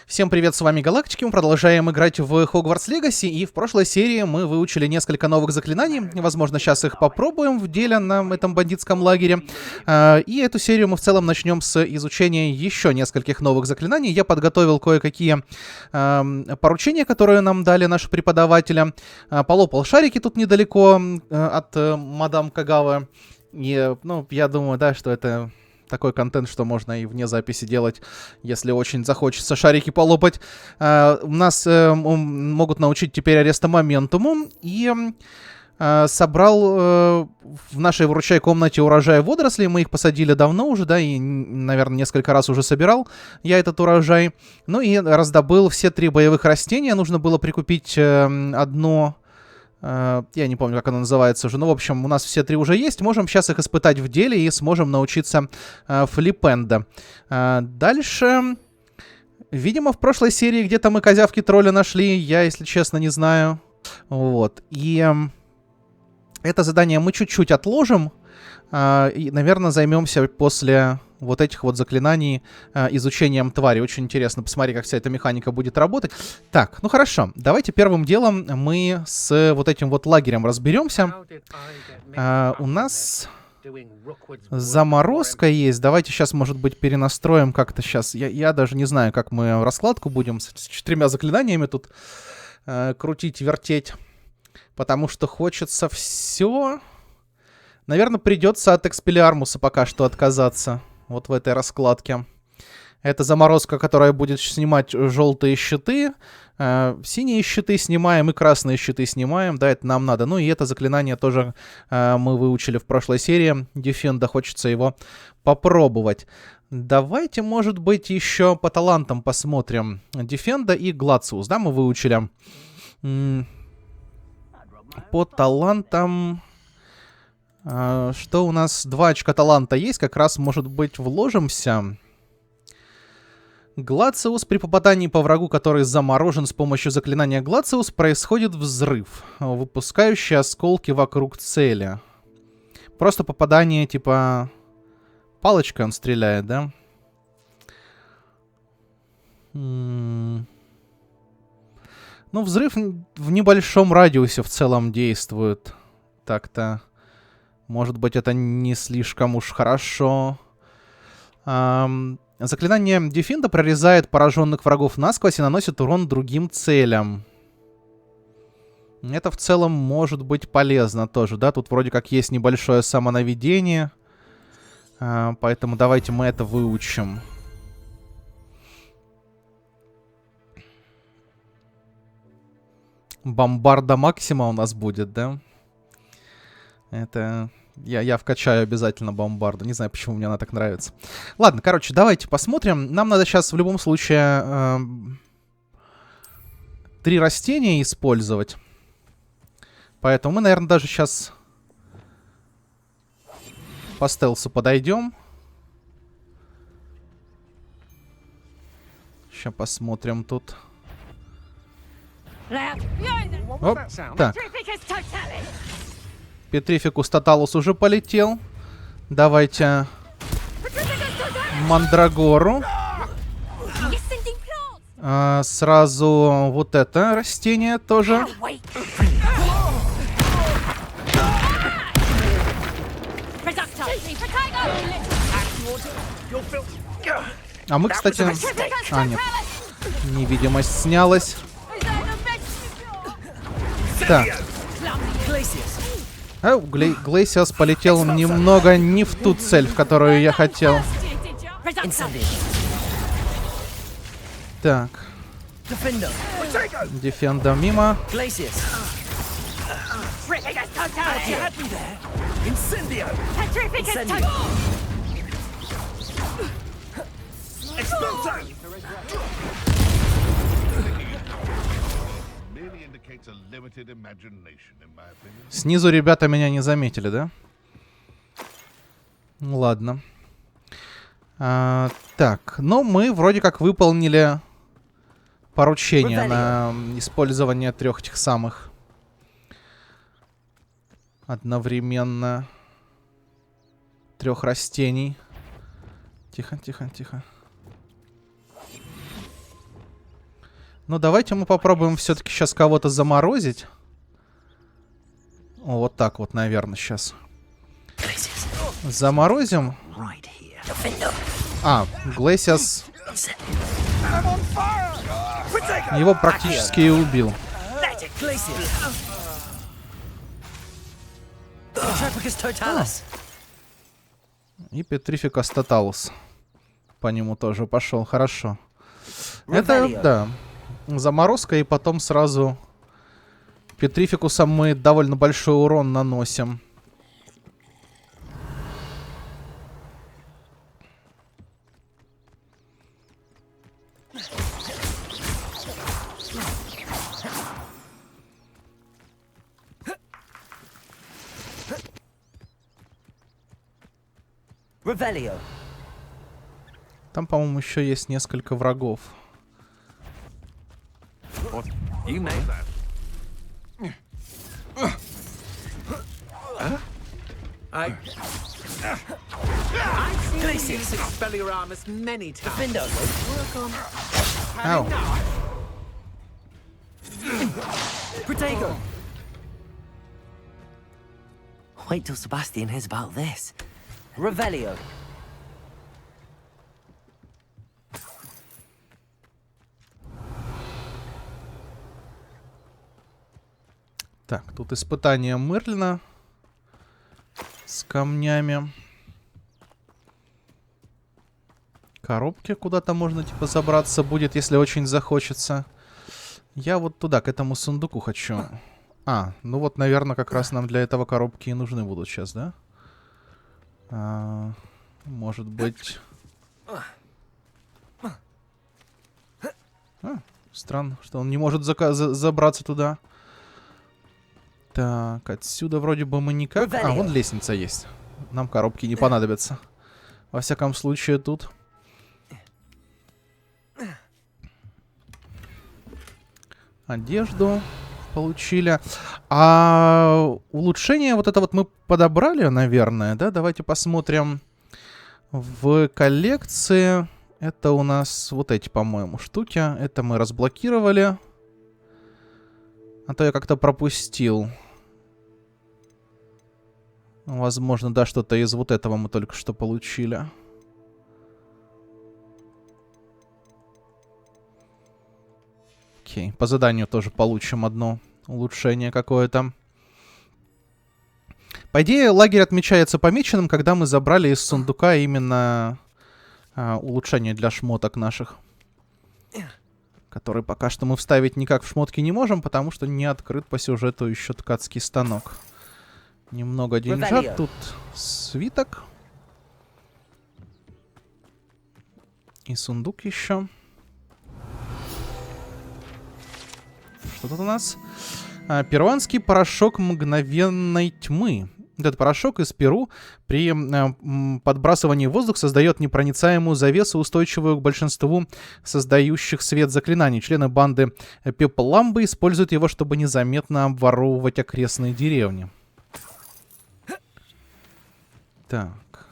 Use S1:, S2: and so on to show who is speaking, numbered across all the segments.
S1: Всем привет, с вами Галактики, мы продолжаем играть в Hogwarts Legacy, и в прошлой серии мы выучили несколько новых заклинаний, возможно, сейчас их попробуем в деле на этом бандитском лагере, и эту серию мы в целом начнем с изучения еще нескольких новых заклинаний. Я подготовил кое-какие поручения, которые нам дали наши преподаватели, полопал шарики тут недалеко от мадам Кагавы, и, ну, я думаю, да, что это... такой контент, что можно и вне записи делать, если очень захочется шарики полопать. Нас могут научить теперь ареста моментуму. И собрал в нашей вручай комнате урожай водорослей. Мы их посадили давно уже, да, и, наверное, несколько раз уже собирал я этот урожай. Ну и раздобыл все 3 боевых растения. Нужно было прикупить одно... Я не помню, как оно называется уже. Ну, в общем, у нас все 3 уже есть. Можем сейчас их испытать в деле и сможем научиться флипенда. Дальше... Видимо, в прошлой серии где-то мы козявки тролля нашли. Я, если честно, не знаю. Вот. И это задание мы чуть-чуть отложим. И, наверное, займемся после... вот этих вот заклинаний изучением твари. Очень интересно посмотреть, как вся эта механика будет работать. Так, ну хорошо. Давайте первым делом мы с вот этим вот лагерем разберемся. У нас заморозка есть. Давайте сейчас, может быть, перенастроим как-то сейчас. Я даже не знаю, как мы раскладку будем с 4 заклинаниями тут крутить, вертеть. Потому что хочется все... Наверное, придется от экспеллиармуса пока что отказаться. Вот в этой раскладке. Это заморозка, которая будет снимать желтые щиты. Синие щиты снимаем и красные щиты снимаем. Да, это нам надо. Ну и это заклинание тоже мы выучили в прошлой серии. Дефенда, хочется его попробовать. Давайте, может быть, еще по талантам посмотрим. Дефенда и Глациус, да, мы выучили. По талантам... Что у нас? 2 очка таланта есть, как раз, может быть, вложимся. Глациус. При попадании по врагу, который заморожен с помощью заклинания Глациус, происходит взрыв, выпускающий осколки вокруг цели. Просто попадание, типа... Палочкой он стреляет, да? Ну, взрыв в небольшом радиусе в целом действует. Так-то... Может быть, это не слишком уж хорошо. Заклинание Дефенда прорезает пораженных врагов насквозь и наносит урон другим целям. Это в целом может быть полезно тоже, да? Тут вроде как есть небольшое самонаведение. Поэтому давайте мы это выучим. Бомбарда Максима у нас будет, да? Это... Я вкачаю обязательно бомбарду. Не знаю, почему мне она так нравится. Ладно, короче, давайте посмотрим. Нам надо сейчас в любом случае 3 растения использовать. Поэтому мы, наверное, даже сейчас по стелсу подойдем. Сейчас посмотрим тут. Оп, так. Петрификус Тоталус уже полетел. Давайте Мандрагору. Сразу вот это растение тоже. А мы, кстати... А, нет. Невидимость снялась. Так. Глейсиас полетел немного не в ту цель, в которую я хотел. Так. Дефенда мимо. Снизу ребята меня не заметили, да? Ладно. Так, но мы вроде как выполнили поручение на использование 3 этих самых. Одновременно. 3 растений. Тихо, тихо, тихо. Ну, давайте мы попробуем все-таки сейчас кого-то заморозить. О, вот так вот, наверное, сейчас. Заморозим. А, Глэсиас. Его практически и убил. И Петрификас Тоталус. По нему тоже пошел. Хорошо. Это, да, заморозка, и потом сразу Петрификусом мы довольно большой урон наносим. Там, по-моему, еще есть несколько врагов. Ау.
S2: Wait till Sebastian hears about this. Revelio.
S1: Так, тут испытание Мерлина с камнями. Коробки куда-то можно типа забраться будет, если очень захочется. Я вот туда, к этому сундуку хочу. А, ну вот, наверное, как раз нам для этого коробки и нужны будут сейчас, да? Может быть... Странно, что он не может забраться туда. Так, отсюда вроде бы мы никак... А, вон лестница есть. Нам коробки не понадобятся. Во всяком случае, тут... Одежду получили. А улучшение вот это вот мы подобрали, наверное, да? Давайте посмотрим в коллекции. Это у нас вот эти, по-моему, штуки. Это мы разблокировали. А то я как-то пропустил. Возможно, да, что-то из вот этого мы только что получили. Окей, по заданию тоже получим одно улучшение какое-то. По идее, лагерь отмечается помеченным, когда мы забрали из сундука именно улучшение для шмоток наших. Который пока что мы вставить никак в шмотки не можем, потому что не открыт по сюжету еще ткацкий станок. Немного деньжат, тут свиток. И сундук еще. Что тут у нас? Перуанский порошок мгновенной тьмы. Этот порошок из Перу при подбрасывании в воздух создает непроницаемую завесу, устойчивую к большинству создающих свет заклинаний. Члены банды Пепламбы используют его, чтобы незаметно обворовывать окрестные деревни. Так.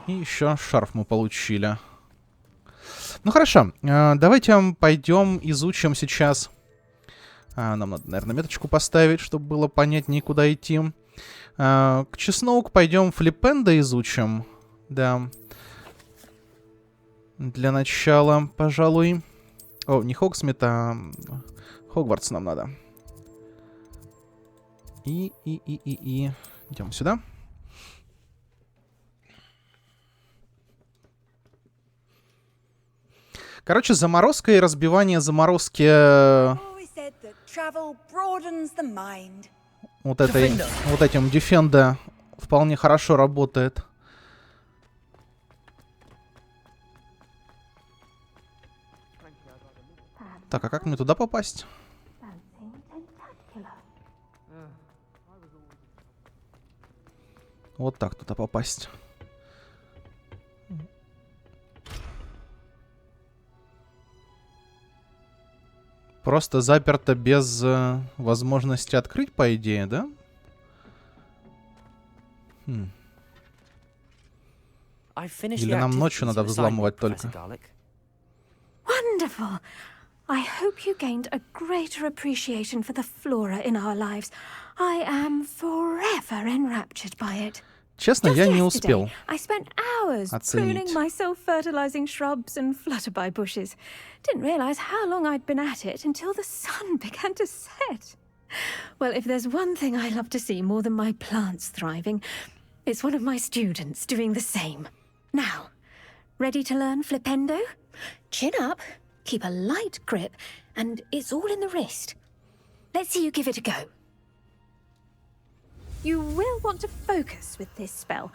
S1: И еще шарф мы получили. Ну хорошо, давайте пойдем изучим сейчас. Нам надо, наверное, меточку поставить, чтобы было понятнее, куда идти. К Чесноук пойдем флипенда изучим. Да. Для начала, пожалуй. О, не Хогсмит, а Хогвартс нам надо. Идем сюда. Короче, заморозка и разбивание заморозки вот этим дефенда вполне хорошо работает. Так, а как мне туда попасть? Вот так туда попасть. Просто заперто без возможности открыть, по идее, да?
S2: I finished
S1: Или
S2: the
S1: нам ночью
S2: activities
S1: надо
S2: you assigned me,
S1: взламывать
S2: Professor
S1: только?
S2: Garlic.
S3: Wonderful. I hope you gained a greater appreciation for the flora in our lives. I am forever enraptured by it.
S1: Честно,
S3: Just
S1: я не
S3: yesterday,
S1: успел.
S3: I spent hours
S1: оценить.
S3: pruning my self-fertilizing shrubs and flutterby bushes. Didn't realize how long I'd been at it until the sun began to set. Well, if there's one thing I love to see more than my plants thriving, it's one of my students doing the same. Now, ready to learn flipendo? Chin up, keep a light grip, and it's all in the wrist. Let's see you give it a go. You will want to focus with this spell.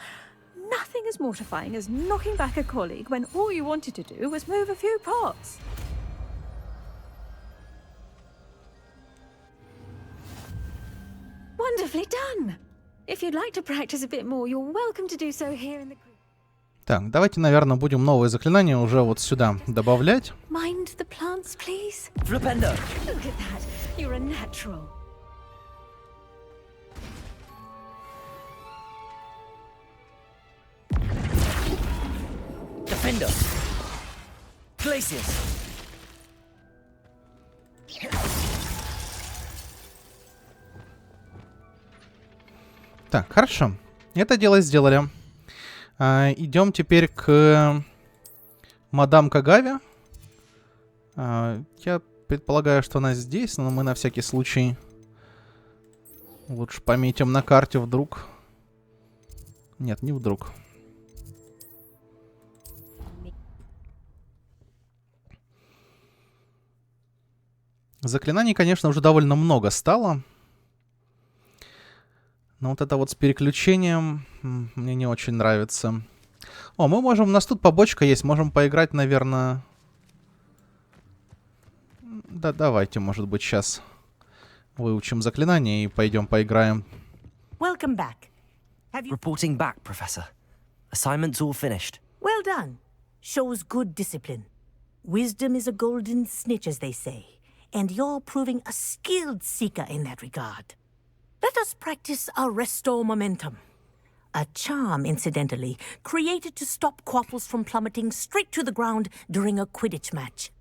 S3: Nothing as mortifying as knocking back a colleague when all you wanted to do was move a few pots. Wonderfully done. If you'd like to practice a bit more, you're welcome to do so here in the group.
S1: Так, давайте, наверное, будем новые заклинания уже вот сюда добавлять.
S3: Mind the plants, please.
S2: Flipendo!
S3: Look at that. You're a natural.
S2: Defender! Glacius!
S1: Так, хорошо. Это дело сделали. Идем теперь к мадам Кагаве. Я предполагаю, что она здесь, но мы на всякий случай лучше пометим на карте вдруг. Нет, не вдруг. Заклинаний, конечно, уже довольно много стало. Но вот это вот с переключением мне не очень нравится. О, мы можем... У нас тут побочка есть. Можем поиграть, наверное... Да, давайте, может быть, сейчас выучим заклинание и пойдем поиграем.
S4: Welcome back.
S2: Reporting back, Professor. Assignment's all finished.
S4: Well done. Shows good discipline. Wisdom is a golden snitch, as they say, and you're proving a skilled seeker in that regard. Let us practice Arresto Momentum. A charm, incidentally, created to stop quaffles from plummeting straight to the ground during a Quidditch match.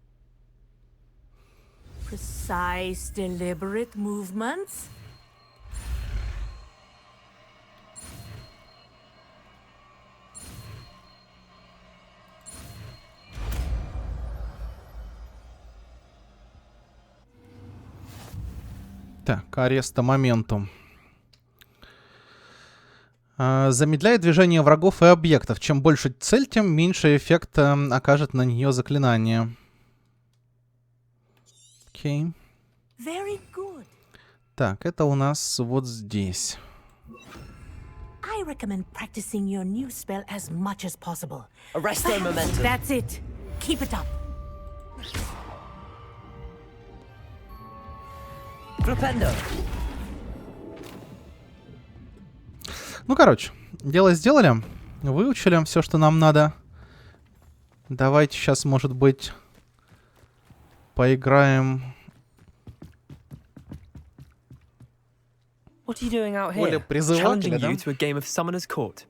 S4: Precise, deliberate movements.
S1: Так, ареста моментум. Замедляет движение врагов и объектов. Чем больше цель, тем меньше эффекта окажет на нее заклинание. Окей.
S4: Very good.
S1: Так, это у нас вот здесь.
S4: I recommend practicing your new spell as much as possible.
S2: Arresto Momentum.
S4: That's it. Keep it up.
S2: Flipendo!
S1: Ну, короче, дело сделали. Выучили все, что нам надо. Давайте сейчас, может быть, поиграем.
S5: What are you doing out
S1: Более
S5: here?
S1: призывателя,
S5: Challenging
S1: да?
S5: you to a game of Summoner's Court.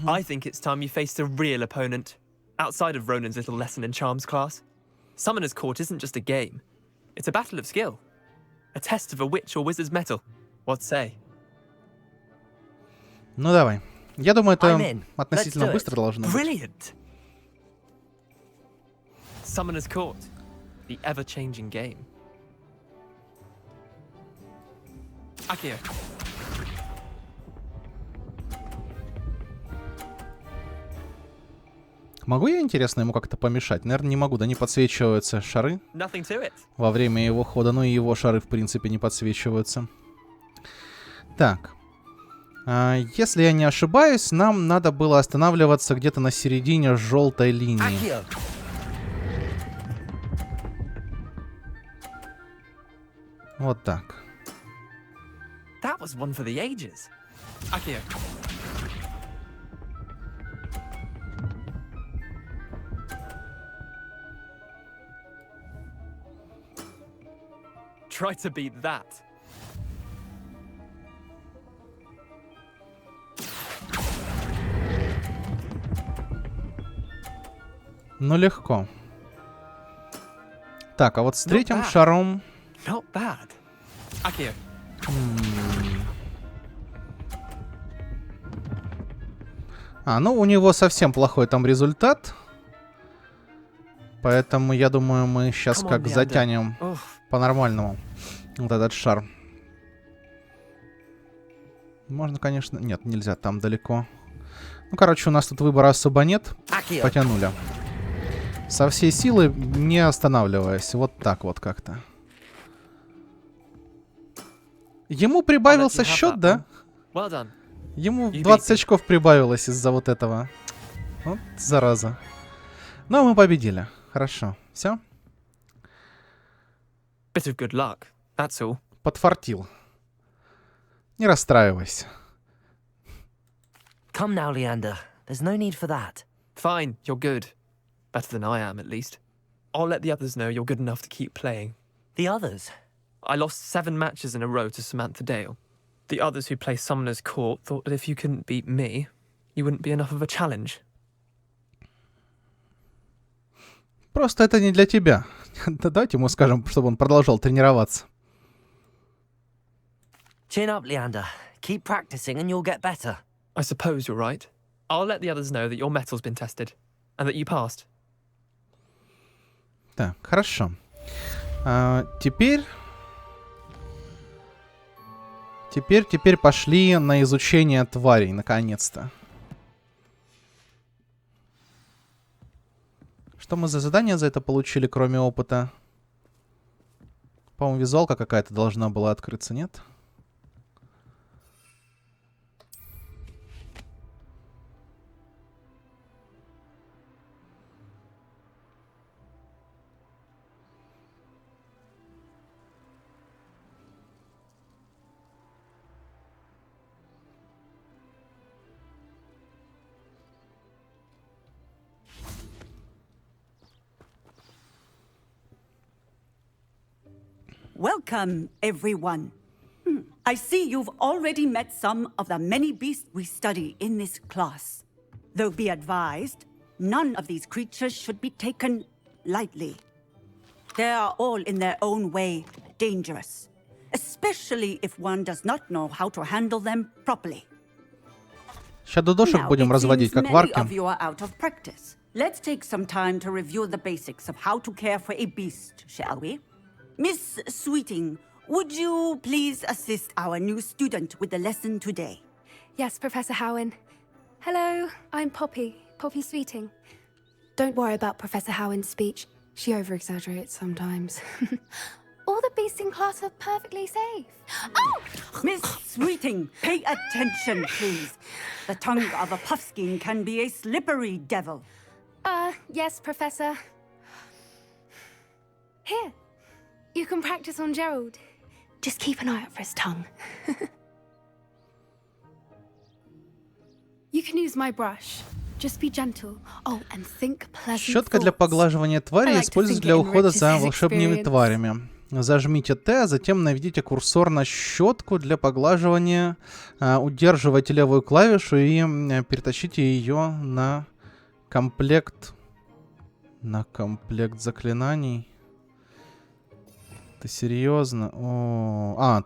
S5: I think it's time you faced a real opponent, outside of Ronan's little lesson in charms class. Summoner's Court isn't just a game. It's a battle of skill. A test of a witch or wizard's mettle. What say?
S1: Ну, давай. Я думаю, это
S2: I'm in.
S1: относительно
S2: Let's do it.
S1: быстро должно быть.
S5: Brilliant! Summoner's Court. The ever-changing game. Akio.
S1: Могу я, интересно, ему как-то помешать? Наверное, не могу, да не подсвечиваются шары
S5: Nothing to it.
S1: во время его хода. Ну и его шары, в принципе, не подсвечиваются. Так. Если я не ошибаюсь, нам надо было останавливаться где-то на середине желтой линии.
S2: Akio!
S1: Вот так.
S5: That was one for the ages. Akio. Try to beat that.
S1: Ну, легко. Так, а вот с третьим
S5: bad.
S1: шаром...
S5: Not bad. Akio.
S1: Ну, у него совсем плохой там результат. Поэтому, я думаю, мы сейчас
S5: Come on,
S1: как
S5: Leander.
S1: затянем
S5: Ugh.
S1: по-нормальному вот этот шар. Можно, конечно... Нет, нельзя, там далеко. Ну, короче, у нас тут выбора особо нет.
S2: Akio.
S1: Потянули. Со всей силы, не останавливаясь. Вот так вот как-то. Ему прибавился
S5: I'll let you have
S1: счет,
S5: that,
S1: да?
S5: Well done.
S1: Ему
S5: You
S1: 20
S5: beat me.
S1: очков прибавилось из-за вот этого. Вот зараза. Но мы победили. Хорошо. Все?
S5: Bit of good luck, that's all.
S1: Подфартил. Не расстраивайся.
S2: Come now, Leander. There's no need for that.
S5: Fine, you're good. Better than I am, at least. I'll let the others know you're good enough to keep playing.
S2: The others?
S5: I lost 7 matches in a row to Samantha Dale. The others who play Summoner's Court thought that if you couldn't beat me, you wouldn't be enough of a challenge.
S1: Просто это не для тебя. Давайте ему скажем, чтобы он продолжал тренироваться.
S2: Chin up, Leander. Keep practicing and you'll get better.
S5: I suppose you're right. I'll let the others know that your metal's been tested, and that you passed.
S1: Так, хорошо. Теперь пошли на изучение тварей, наконец-то. Что мы за задание за это получили, кроме опыта? По-моему, визуалка какая-то должна была открыться, нет?
S6: Welcome, everyone. I see you've already met some of the many beasts we study in this class. Though be advised, none of these creatures should be taken lightly. They are all in their own way dangerous, especially if one does not know how to handle them properly.
S1: Сейчас дудошек
S6: Now,
S1: будем
S6: it
S1: разводить,
S6: seems
S1: как
S6: many
S1: варки.
S6: of you are out of practice. Let's take some time to review the basics of how to care for a beast, shall we? Miss Sweeting, would you please assist our new student with the lesson today?
S7: Yes, Professor Howen. Hello, I'm Poppy Sweeting. Don't worry about Professor Howen's speech. She over-exaggerates sometimes. All the beasts in class are perfectly safe. Oh!
S6: Miss Sweeting, pay attention, please. The tongue of a puffskein can be a slippery devil.
S7: Yes, Professor. Here, you can practice on Gerald. Just keep an eye out for his tongue. You can use my brush. Just be gentle. Oh, and think pleasant
S1: Щетка для
S7: thoughts.
S1: поглаживания твари
S7: I like to
S1: используется
S7: think
S1: для
S7: it
S1: ухода
S7: enriches
S1: за
S7: his
S1: волшебными
S7: experience.
S1: тварями. Зажмите Т, а затем наведите курсор на щетку для поглаживания. Удерживайте левую клавишу и перетащите ее на комплект. На комплект заклинаний. Ты серьезно?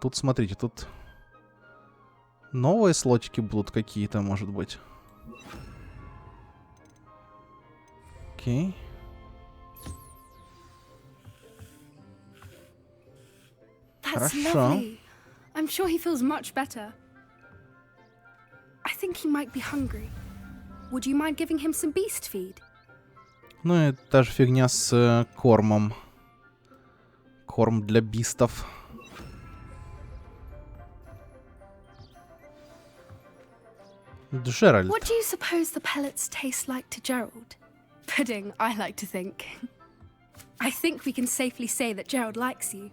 S1: Тут смотрите, тут новые слотики будут какие-то, может быть. Окей.
S7: That's
S1: Хорошо.
S7: lovely. I'm sure he feels much better. I think he might be hungry. Would you mind giving him some beast feed?
S1: Ну и та же фигня с кормом. Корм для бистов. Джеральд.
S7: What do you suppose the pellets taste like to Gerald? Pudding, I like to think. I think we can safely say that Gerald likes you.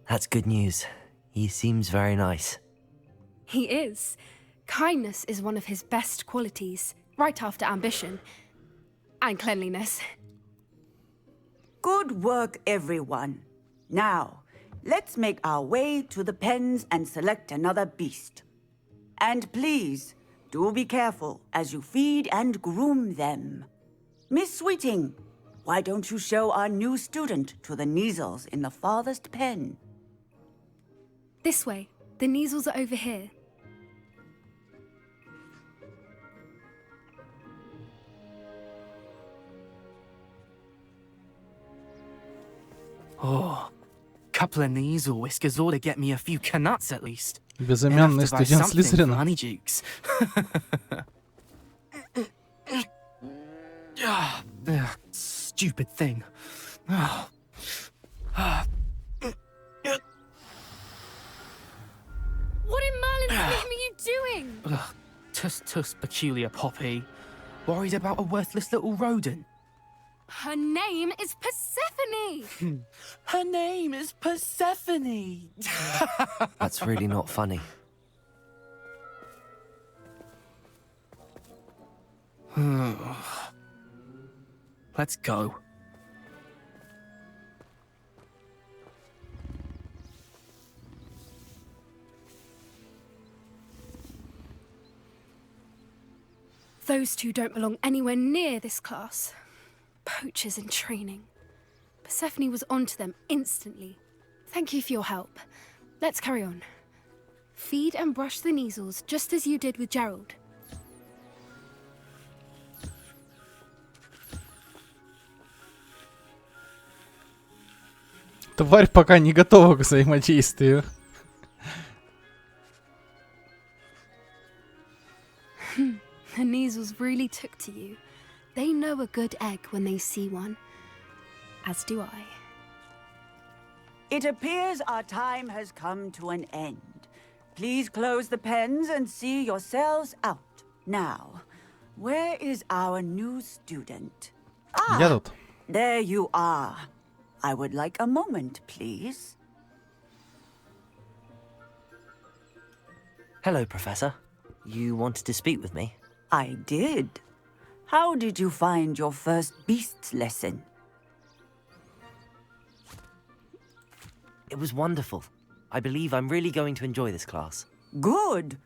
S2: That's good news. He seems very nice.
S7: He is. Kindness is one of his best qualities, right after ambition. And cleanliness.
S6: Good work, everyone. Now, let's make our way to the pens and select another beast. And please, do be careful as you feed and groom them. Miss Sweeting, why don't you show our new student to the Neasels in the farthest pen?
S7: This way. The Neasels are over here.
S8: Oh, couple of Neasel whiskers ought to get me a few canuts at least.
S1: Безымянный студент Слизерина.
S8: Honeydukes. Stupid thing.
S7: What in Merlin's name are you doing?
S8: Tuss peculiar Poppy. Worried about a worthless little rodent.
S7: Her name is Persephone!
S8: Her name is Persephone.
S2: That's really not funny.
S8: Let's go.
S7: Those two don't belong anywhere near this class. Poachers in training. Persephone was onto them instantly. Thank you for your help. Let's carry on. Feed and brush the Neasels just as you did with Gerald.
S1: Тварь пока не готова к взаимодействию.
S7: The Neasels really took to you. They know a good egg when they see one. As do I.
S6: It appears our time has come to an end. Please close the pens and see yourselves out. Now, where is our new student?
S1: Я тут.
S6: There you are. I would like a moment, please.
S2: Hello, Professor. You wanted to speak with me?
S6: I did. How did you find your first beasts lesson?
S2: It was wonderful. I believe I'm really going to enjoy this class.
S6: Good.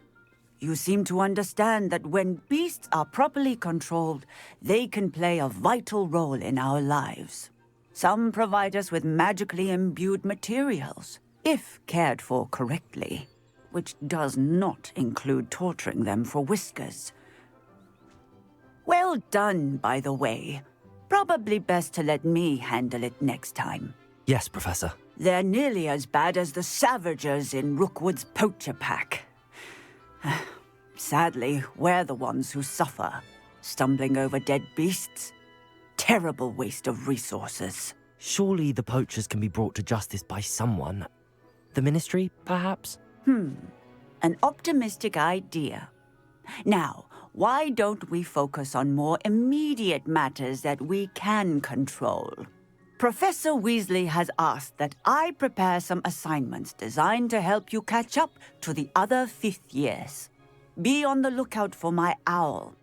S6: You seem to understand that when beasts are properly controlled, they can play a vital role in our lives. Some provide us with magically imbued materials, if cared for correctly, which does not include torturing them for whiskers. Well done, by the way. Probably best to let me handle it next time.
S2: Yes, Professor.
S6: They're nearly as bad as the Savagers in Rookwood's poacher pack. Sadly, we're the ones who suffer, stumbling over dead beasts. Terrible waste of resources.
S2: Surely the poachers can be brought to justice by someone. The Ministry, perhaps?
S6: An optimistic idea. Now, why don't we focus on more immediate matters that we can control? Professor Weasley has asked that I prepare some assignments designed to help you catch up to the other 5th years. Be on the lookout for my owl.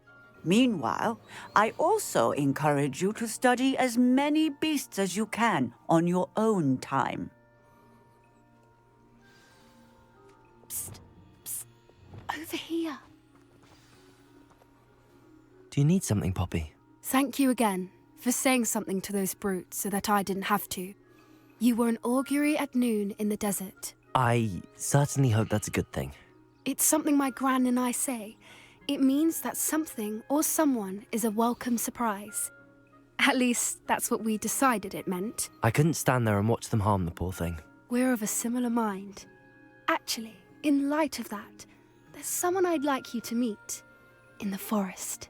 S6: Meanwhile, I also encourage you to study as many beasts as you can on your own time.
S7: Psst, psst. Over here.
S2: Do you need something, Poppy?
S7: Thank you again for saying something to those brutes so that I didn't have to. You were an augury at noon in the desert.
S2: I certainly hope that's a good thing.
S7: It's something my gran and I say. It means that something or someone is a welcome surprise. At least, that's what we decided it meant.
S2: I couldn't stand there and watch them harm the poor thing.
S7: We're of a similar mind. Actually, in light of that, there's someone I'd like you to meet. In the forest.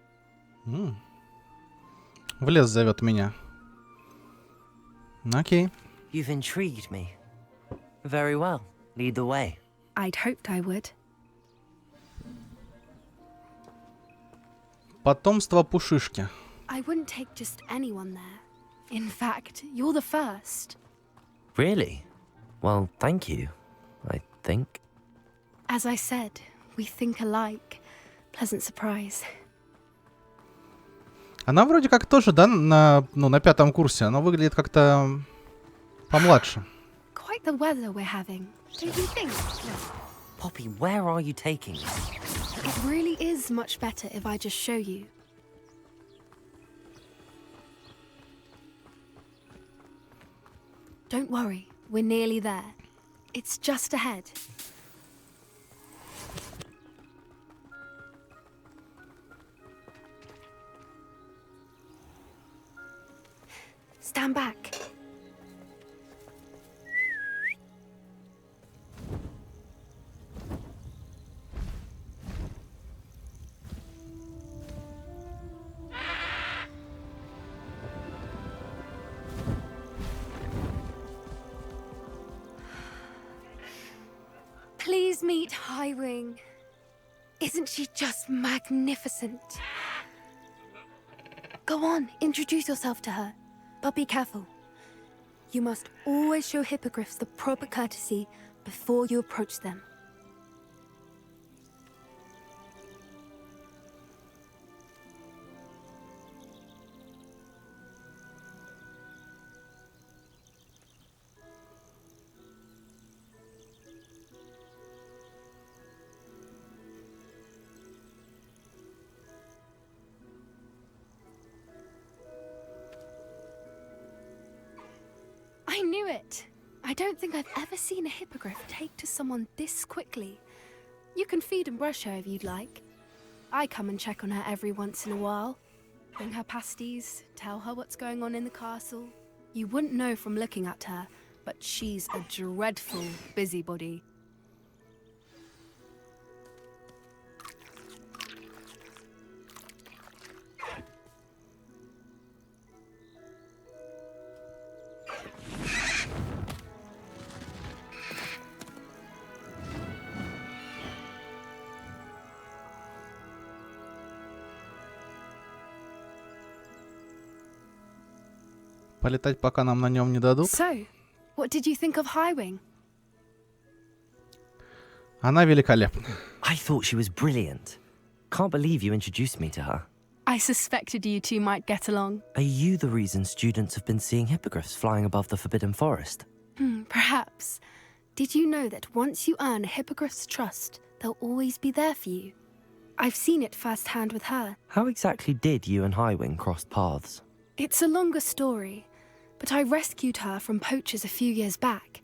S1: В лес зовет меня. Окей.
S2: You've intrigued me. Very well. Lead the way.
S7: I'd hoped I would.
S1: Потомство пушишки.
S7: I wouldn't take just anyone there. In fact, you're the first.
S2: Really? Well, thank you, I think.
S7: As I said, we think alike. Pleasant surprise.
S1: Она вроде как тоже, да, на 5-м курсе. Она выглядит как-то помладше.
S7: Quite the weather we're having, don't you think?
S2: Poppy, where are you taking me?
S7: It really is much better if I just show you. Don't worry, we're nearly there. It's just ahead. Stand back. Please meet Highwing. Isn't she just magnificent? Go on, introduce yourself to her. But be careful. You must always show hippogriffs the proper courtesy before you approach them. I knew it! I don't think I've ever seen a hippogriff take to someone this quickly. You can feed and brush her if you'd like. I come and check on her every once in a while. Bring her pasties, tell her what's going on in the castle. You wouldn't know from looking at her, but she's a dreadful busybody.
S1: Полетать пока нам на нем не дадут.
S7: So, what did you think of Highwing?
S1: Она великолепна.
S2: I thought she was brilliant. Can't believe you introduced me to her.
S7: I suspected you two might get along.
S2: Are you the reason students have been seeing hippogriffs flying above the Forbidden Forest?
S7: Perhaps. Did you know that once you earn a hippogriff's trust, they'll always be there for you? I've seen it firsthand with her.
S2: How exactly did you and Highwing cross paths?
S7: It's a longer story, but I rescued her from poachers a few years back.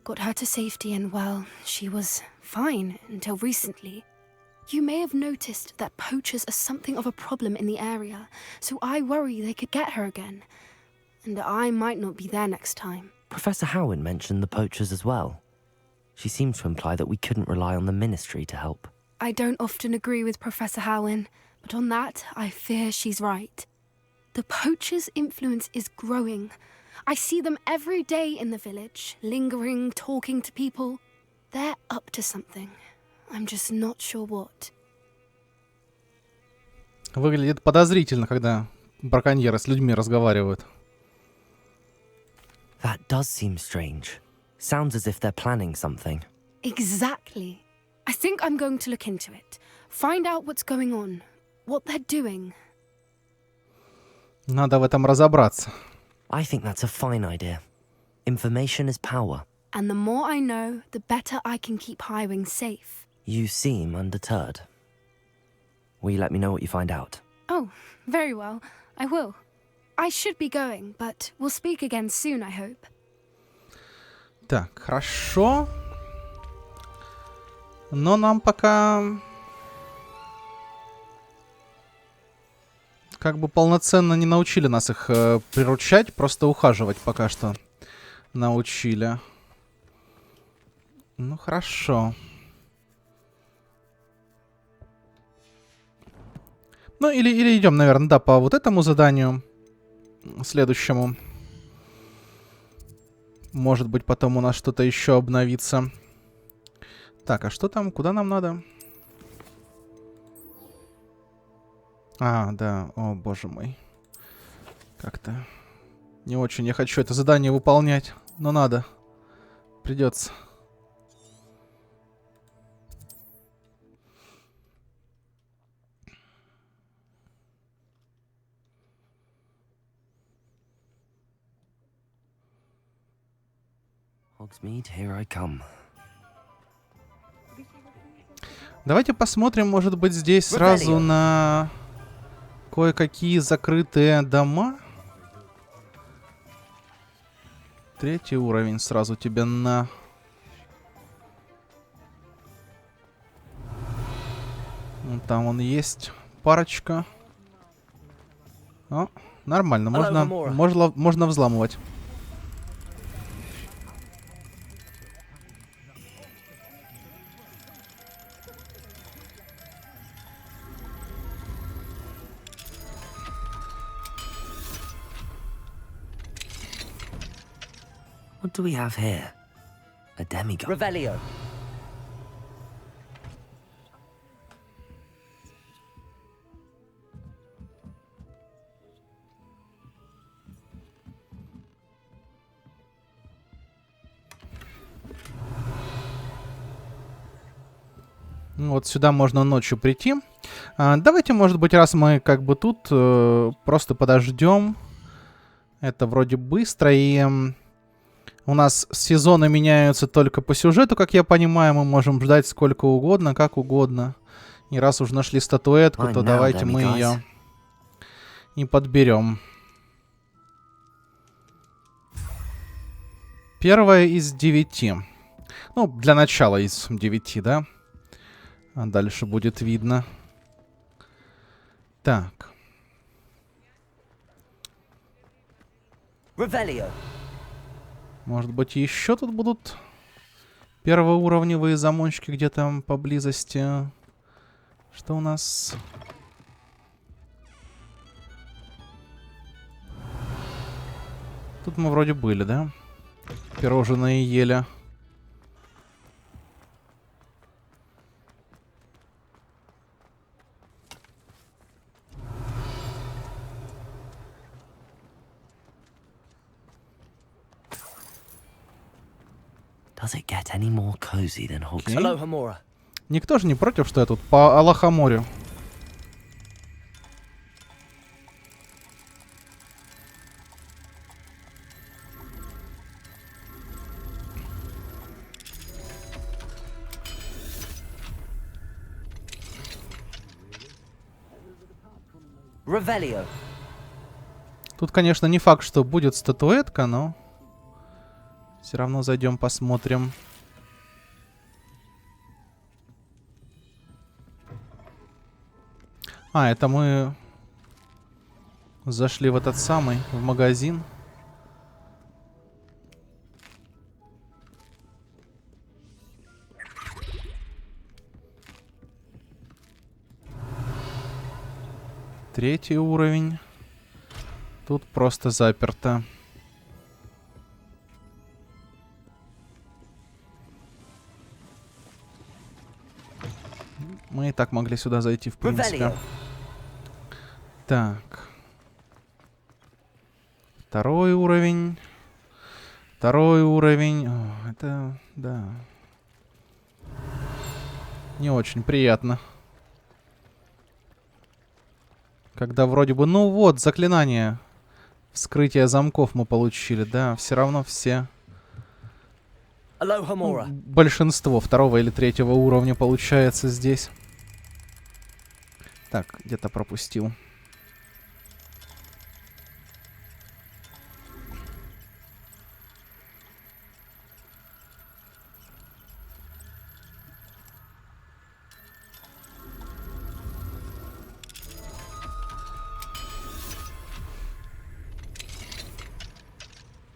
S7: Got her to safety and, well, she was fine until recently. You may have noticed that poachers are something of a problem in the area, so I worry they could get her again. And I might not be there next time.
S2: Professor Howen mentioned the poachers as well. She seemed to imply that we couldn't rely on the Ministry to help.
S7: I don't often agree with Professor Howen, but on that, I fear she's right. The poachers' influence is growing. I see them every day in the village, lingering, talking to people. They're up to something. I'm just not sure what.
S1: Выглядит подозрительно, когда браконьеры с людьми разговаривают.
S2: That does seem strange. Sounds as if they're planning something.
S7: Exactly. I think I'm going to look into it. Find out what's going on, what they're doing.
S1: Надо в этом разобраться.
S2: I think that's a fine idea. Information is power.
S7: And the more I know, the better I can keep Highwing safe.
S2: You seem undeterred. Will you let me know what you find out?
S7: Oh, very well. I will. I should be going, but we'll speak again soon, I hope.
S1: Так, хорошо. Но нам пока как бы полноценно не научили нас их приручать, просто ухаживать пока что научили. Ну, хорошо. Ну, или идем, наверное, да, по вот этому заданию следующему. Может быть, потом у нас что-то еще обновится. Так, а что там? Куда нам надо? А, да. О, боже мой. Как-то не очень я хочу это задание выполнять. Но надо. Придется.
S2: Hogsmeade, here I come.
S1: Давайте посмотрим, может быть, здесь сразу на кое-какие закрытые дома. 3-й уровень сразу тебе на... Вон там он есть. Парочка. О, нормально. Можно взламывать.
S2: What do we have here? A demigod. Revelio.
S1: Вот сюда можно ночью прийти. Давайте, может быть, раз мы как бы тут, просто подождем. Это вроде быстро, и у нас сезоны меняются только по сюжету, как я понимаю. Мы можем ждать сколько угодно, как угодно. И раз уж нашли статуэтку, то давайте мы ее и подберем. Первая из 9. Ну, для начала из 9, да? А дальше будет видно. Так.
S2: Revelio.
S1: Может быть, еще тут будут первоуровневые замочки где-то поблизости. Что у нас? Тут мы вроде были, да? Пирожные ели.
S2: Does it get any more cozy than Hogwarts? Hello, Hamura.
S1: Никто же не против, что я тут по Аллахаморю.
S2: Revelio.
S1: Тут, конечно, не факт, что будет статуэтка, но все равно зайдем, посмотрим. Это мы зашли в этот самый, в магазин. Третий уровень. Тут просто заперто. Мы и так могли сюда зайти, в принципе. Так. Второй уровень. Второй уровень. О, это, да. Не очень приятно. Когда вроде бы, ну вот, заклинание. Вскрытие замков мы получили, да. Все равно все... Большинство 2-го или 3-го уровня получается здесь. Так, где-то пропустил.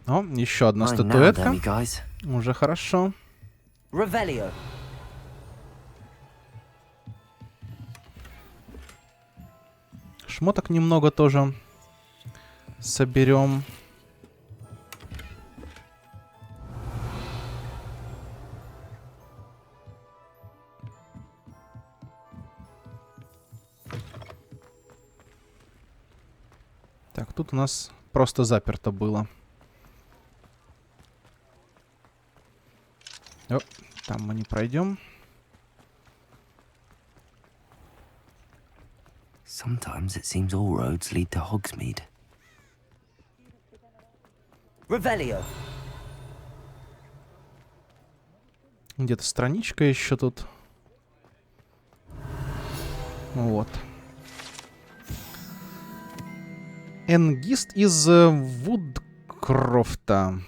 S1: О, еще одна статуэтка. Уже хорошо.
S2: Revelio.
S1: Шмоток немного тоже соберем. Так, тут у нас просто заперто было. О, там мы не пройдем.
S2: Sometimes it seems all roads lead to Hogsmeade. Revelio.
S1: Где-то страничка еще тут. Вот. Энгист из Вудкрофта.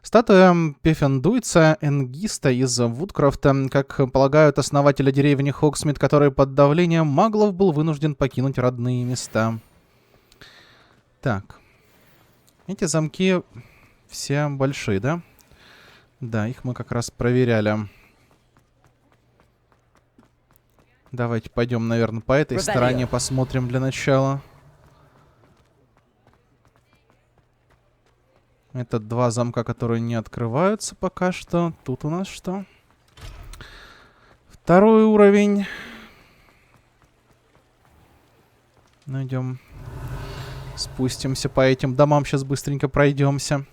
S1: Статуя Пефендуйца Энгиста из Вудкрафта, как полагают основатели деревни Хогсмит, который под давлением маглов был вынужден покинуть родные места. Так. Эти замки все большие, да? Да, их мы как раз проверяли. Давайте пойдем, наверное, по этой стороне посмотрим для начала. Это два замка, которые не открываются пока что. Тут у нас что? Второй уровень. Найдем. Спустимся по этим домам. Сейчас быстренько пройдемся.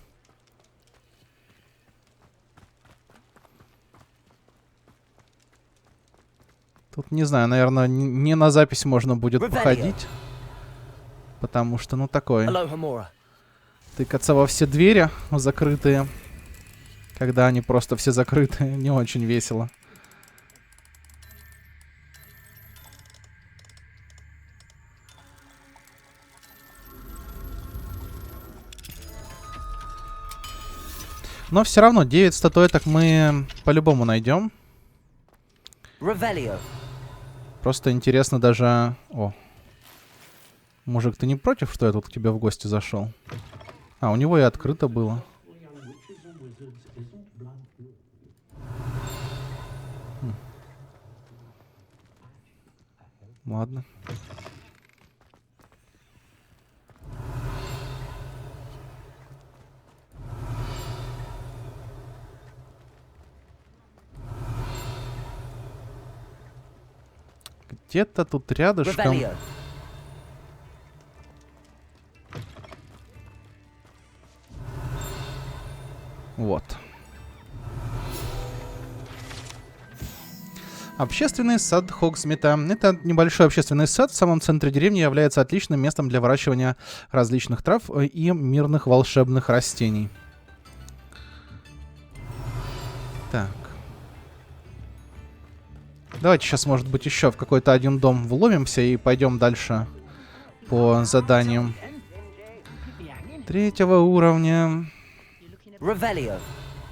S1: Тут, не знаю, наверное, не на запись можно будет походить. Потому что, ну, такое. Тыкаться во все двери закрытые. Когда они просто все закрыты, не очень весело. Но все равно 9 статуэток мы по-любому найдем. Просто интересно даже... О. Мужик, ты не против, что я тут к тебе в гости зашел? А, у него и открыто было. Ладно. Где-то тут рядышком. Вот. Общественный сад Хогсмита. Это небольшой общественный сад в самом центре деревни, является отличным местом для выращивания различных трав и мирных волшебных растений. Так. Давайте сейчас, может быть, еще в какой-то один дом вломимся и пойдем дальше по заданиям. 3-го уровня.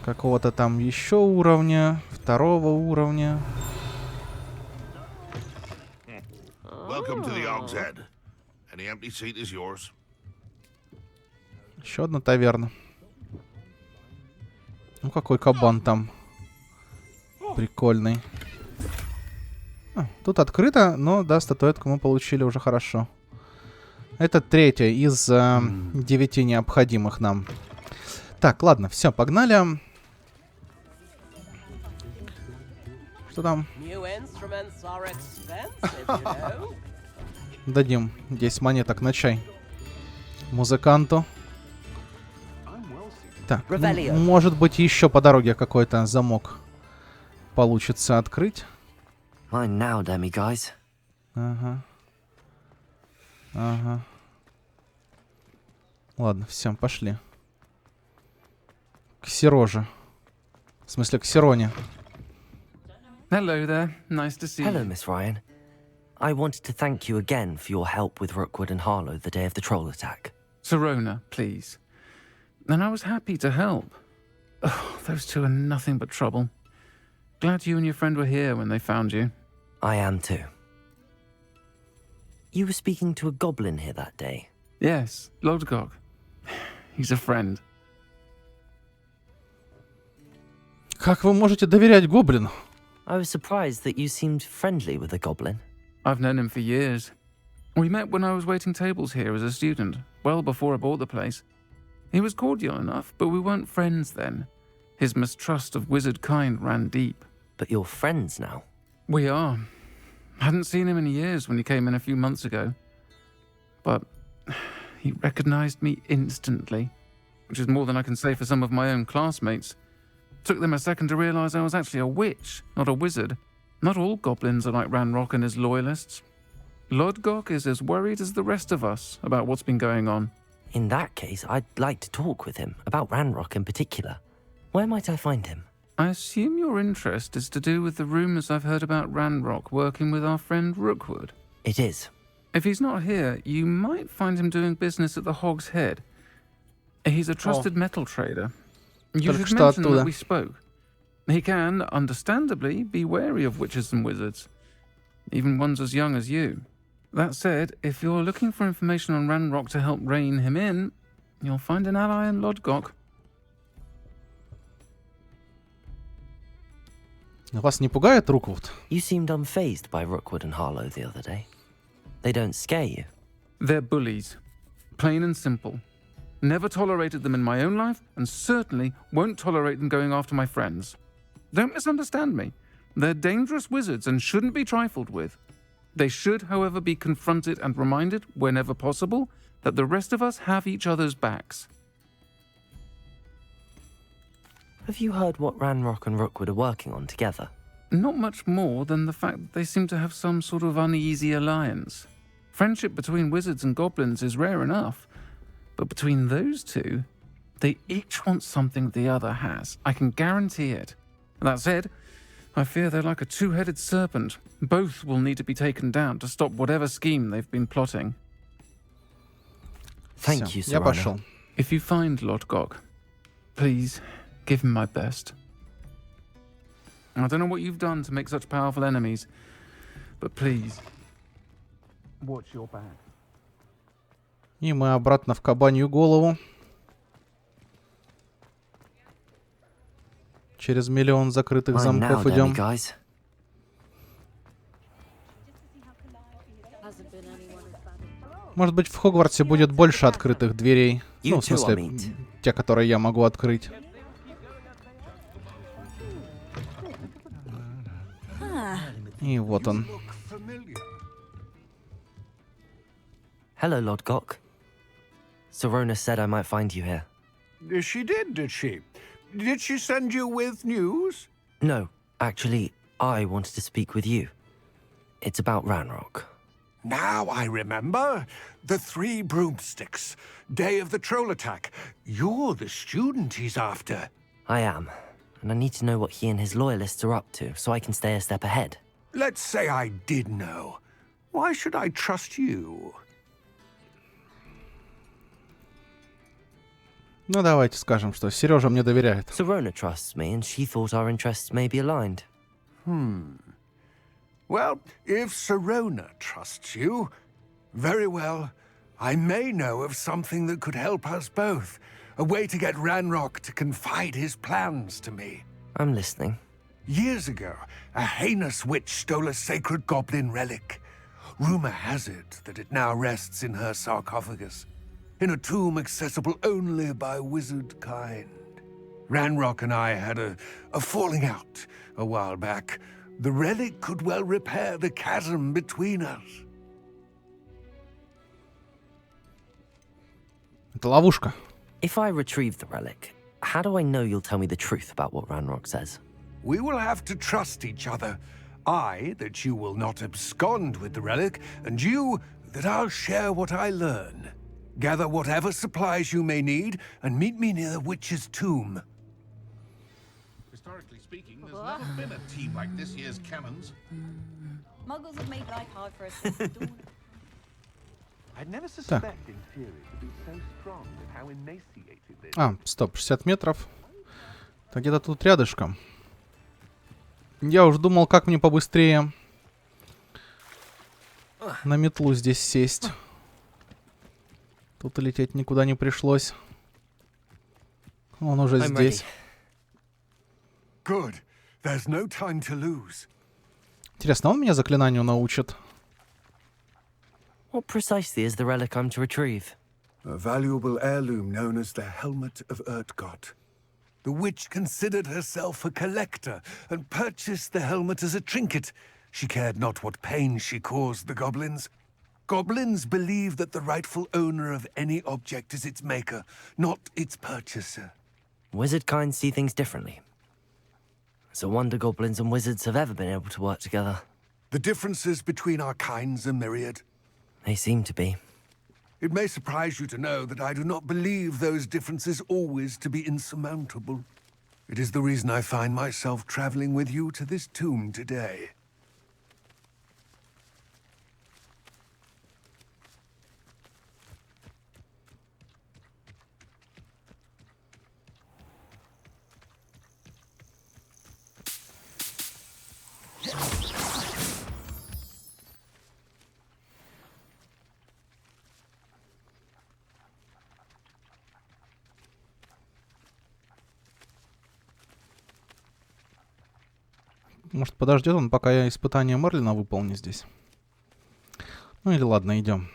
S1: Какого-то там еще уровня. 2-го уровня. Еще одна таверна. Ну, какой кабан там. Прикольный. А, тут открыто, но, да, статуэтку мы получили уже хорошо. Это 3-я из 9 необходимых нам. Так, ладно, все, погнали. Что там? Дадим 10 монеток на чай музыканту. Так, ну, может быть, еще по дороге какой-то замок получится открыть.
S2: Mine now, dummy guys.
S1: Ага. Ага. Ладно, все, пошли. К Сероже. В смысле, к Сероне.
S8: Hello there. Nice to see
S2: Hello,
S8: you.
S2: Miss Ryan. I wanted to thank you again for your help with Rookwood and Harlow the day of the troll attack.
S8: Sirona, please. And I was happy to help. Oh, those two are nothing but trouble. Glad you and your friend were here when they found you.
S2: I am too. You were speaking to a goblin here that day.
S8: Yes, Lodgok. He's a friend.
S1: Как вы можете доверять гоблину?
S2: I was surprised that you seemed friendly with the goblin.
S8: I've known him for years. We met when I was waiting tables here as a student, well before I bought the place. He was cordial enough, but we weren't friends then. His mistrust of wizard kind ran deep.
S2: But you're friends now.
S8: We are. Hadn't seen him in years when he came in a few months ago. But he recognized me instantly, which is more than I can say for some of my own classmates. Took them a second to realize I was actually a witch, not a wizard. Not all goblins are like Ranrock and his loyalists. Lodgok is as worried as the rest of us about what's been going on.
S2: In that case, I'd like to talk with him, about Ranrock in particular. Where might I find him?
S8: I assume your interest is to do with the rumors I've heard about Ranrock working with our friend Rookwood.
S2: It is.
S8: If he's not here, you might find him doing business at the Hog's Head. He's a trusted metal trader. You
S1: Только
S8: should
S1: что
S8: mention that
S1: оттуда.
S8: we spoke. He can, understandably, be wary of witches and wizards, even ones as young as you. That said, if you're looking for information on Ranrock to help rein him in, you'll find an ally in Lodgok.
S1: Вас не пугает Руквуд?
S2: You seemed unfazed by Rookwood and Harlow the other day. They don't scare you.
S8: They're bullies. Plain and simple. Never tolerated them in my own life, and certainly won't tolerate them going after my friends. Don't misunderstand me. They're dangerous wizards and shouldn't be trifled with. They should, however, be confronted and reminded, whenever possible, that the rest of us have each other's backs.
S2: Have you heard what Ranrock and Rookwood are working on together?
S8: Not much more than the fact that they seem to have some sort of uneasy alliance. Friendship between wizards and goblins is rare enough, but between those two, they each want something the other has. I can guarantee it. That said, I fear they're like a two-headed serpent. Both will need to be taken down to stop whatever scheme they've been plotting.
S2: Thank
S1: Всё,
S2: you,
S1: я
S2: Serana.
S1: пошел.
S8: If you find Lodgok, please give him my best. I don't know what you've done to make such powerful enemies, but please, watch your back.
S1: И мы обратно в кабанью голову. Через миллион закрытых
S2: Mine now,
S1: замков
S2: damn
S1: идем.
S2: guys.
S1: Может быть, в Хогвартсе будет больше открытых дверей.
S2: You
S1: Ну, в
S2: too,
S1: смысле,
S2: Amit.
S1: те, которые я могу открыть. И вот он.
S2: Hello, Lodgok. Serona said I might find you here.
S9: She did she? Did she send you with news?
S2: No, actually, I wanted to speak with you. It's about Ranrock.
S9: Now I remember. The 3 broomsticks. Day of the troll attack. You're the student he's after.
S2: I am, and I need to know what he and his loyalists are up to so I can stay a step ahead.
S9: Let's say I did know. Why should I trust you?
S1: Ну, давайте скажем, что Сережа мне доверяет.
S2: Serona trusts me, and she thought our interests may be aligned.
S9: Well, if Serona trusts you, very well. I may know of something that could help us both. A way to get Ranrock to confide his plans to me.
S2: I'm listening.
S9: Years ago, a heinous witch stole a sacred goblin relic. Rumor has it that it now rests in her sarcophagus, in a tomb accessible only by wizard kind. Ranrock and I had a falling out a while back. The relic could well repair the chasm between us.
S1: Это ловушка.
S2: If I retrieve the relic, how do I know you'll tell me the truth about what Ranrock says?
S9: We will have to trust each other. I, that you will not abscond with the relic, and you, that I'll share what I learn. Gather whatever supplies you may need, and meet me near the witch's tomb.
S10: Historically speaking, there's never been a team like this year's cannons.
S6: Muggles have made life hard for us since the dawn.
S11: I'd never suspect Inferior to be so strong with how emaciated they
S1: А, стоп, 60 метров. Это где-то тут рядышком. Я уж думал, как мне побыстрее на метлу здесь сесть. Тут и лететь никуда не пришлось. Он уже
S2: I'm
S1: здесь.
S9: Good. There's no time to lose.
S1: Интересно, он меня заклинанию научит?
S2: What precisely is the relic I'm to retrieve?
S9: A valuable heirloom known as the Helmet of Urtgott. The witch considered herself a collector and purchased the helmet as a trinket. She cared not what pain she caused the goblins. Goblins believe that the rightful owner of any object is its maker, not its purchaser.
S2: Wizard kind see things differently. It's a wonder goblins and wizards have ever been able to work together.
S9: The differences between our kinds are myriad.
S2: They seem to be.
S9: It may surprise you to know that I do not believe those differences always to be insurmountable. It is the reason I find myself traveling with you to this tomb today.
S1: Может, подождет он, пока я испытание Мерлина выполню здесь. Ну или ладно, идем.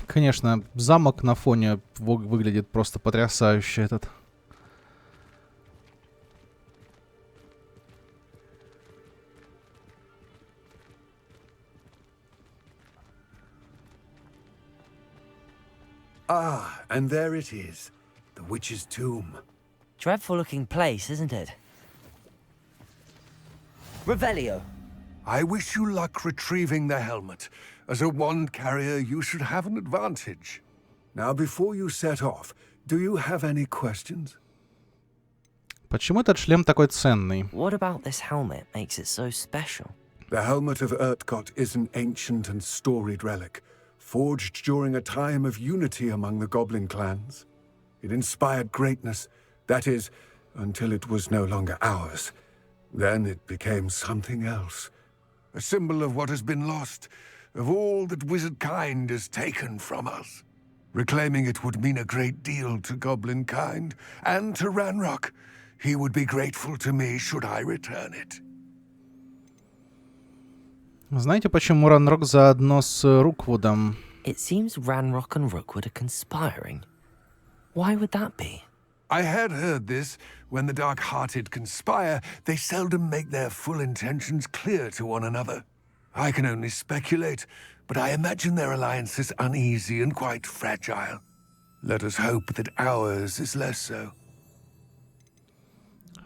S1: Конечно, замок на фоне выглядит просто потрясающе этот.
S9: Ah, and there it is. The witch's tomb.
S2: Dreadful looking place, isn't it? Revelio.
S9: I wish you luck retrieving the helmet. As a wand carrier, you should have an advantage. Now, before you set off, do you have any questions?
S1: Почему этот шлем такой ценный?
S2: What about this helmet makes it so special?
S9: The helmet of Urtkot is an ancient and storied relic, forged during a time of unity among the goblin clans. It inspired greatness, that is, until it was no longer ours. Then it became something else. A symbol of what has been lost, of all that wizard kind has taken from us. Reclaiming it would mean a great deal to goblin kind, and to Ranrock. He would be grateful to me should I return it.
S1: Знаете, почему Ранрок заодно с Руквудом?
S2: It seems Ranrock and Rookwood are conspiring. Why would that be?
S9: I had heard this. When the dark-hearted conspire, they seldom make their full intentions clear to one another. I can only speculate, but I imagine their alliance is uneasy and quite fragile. Let us hope that ours is less so.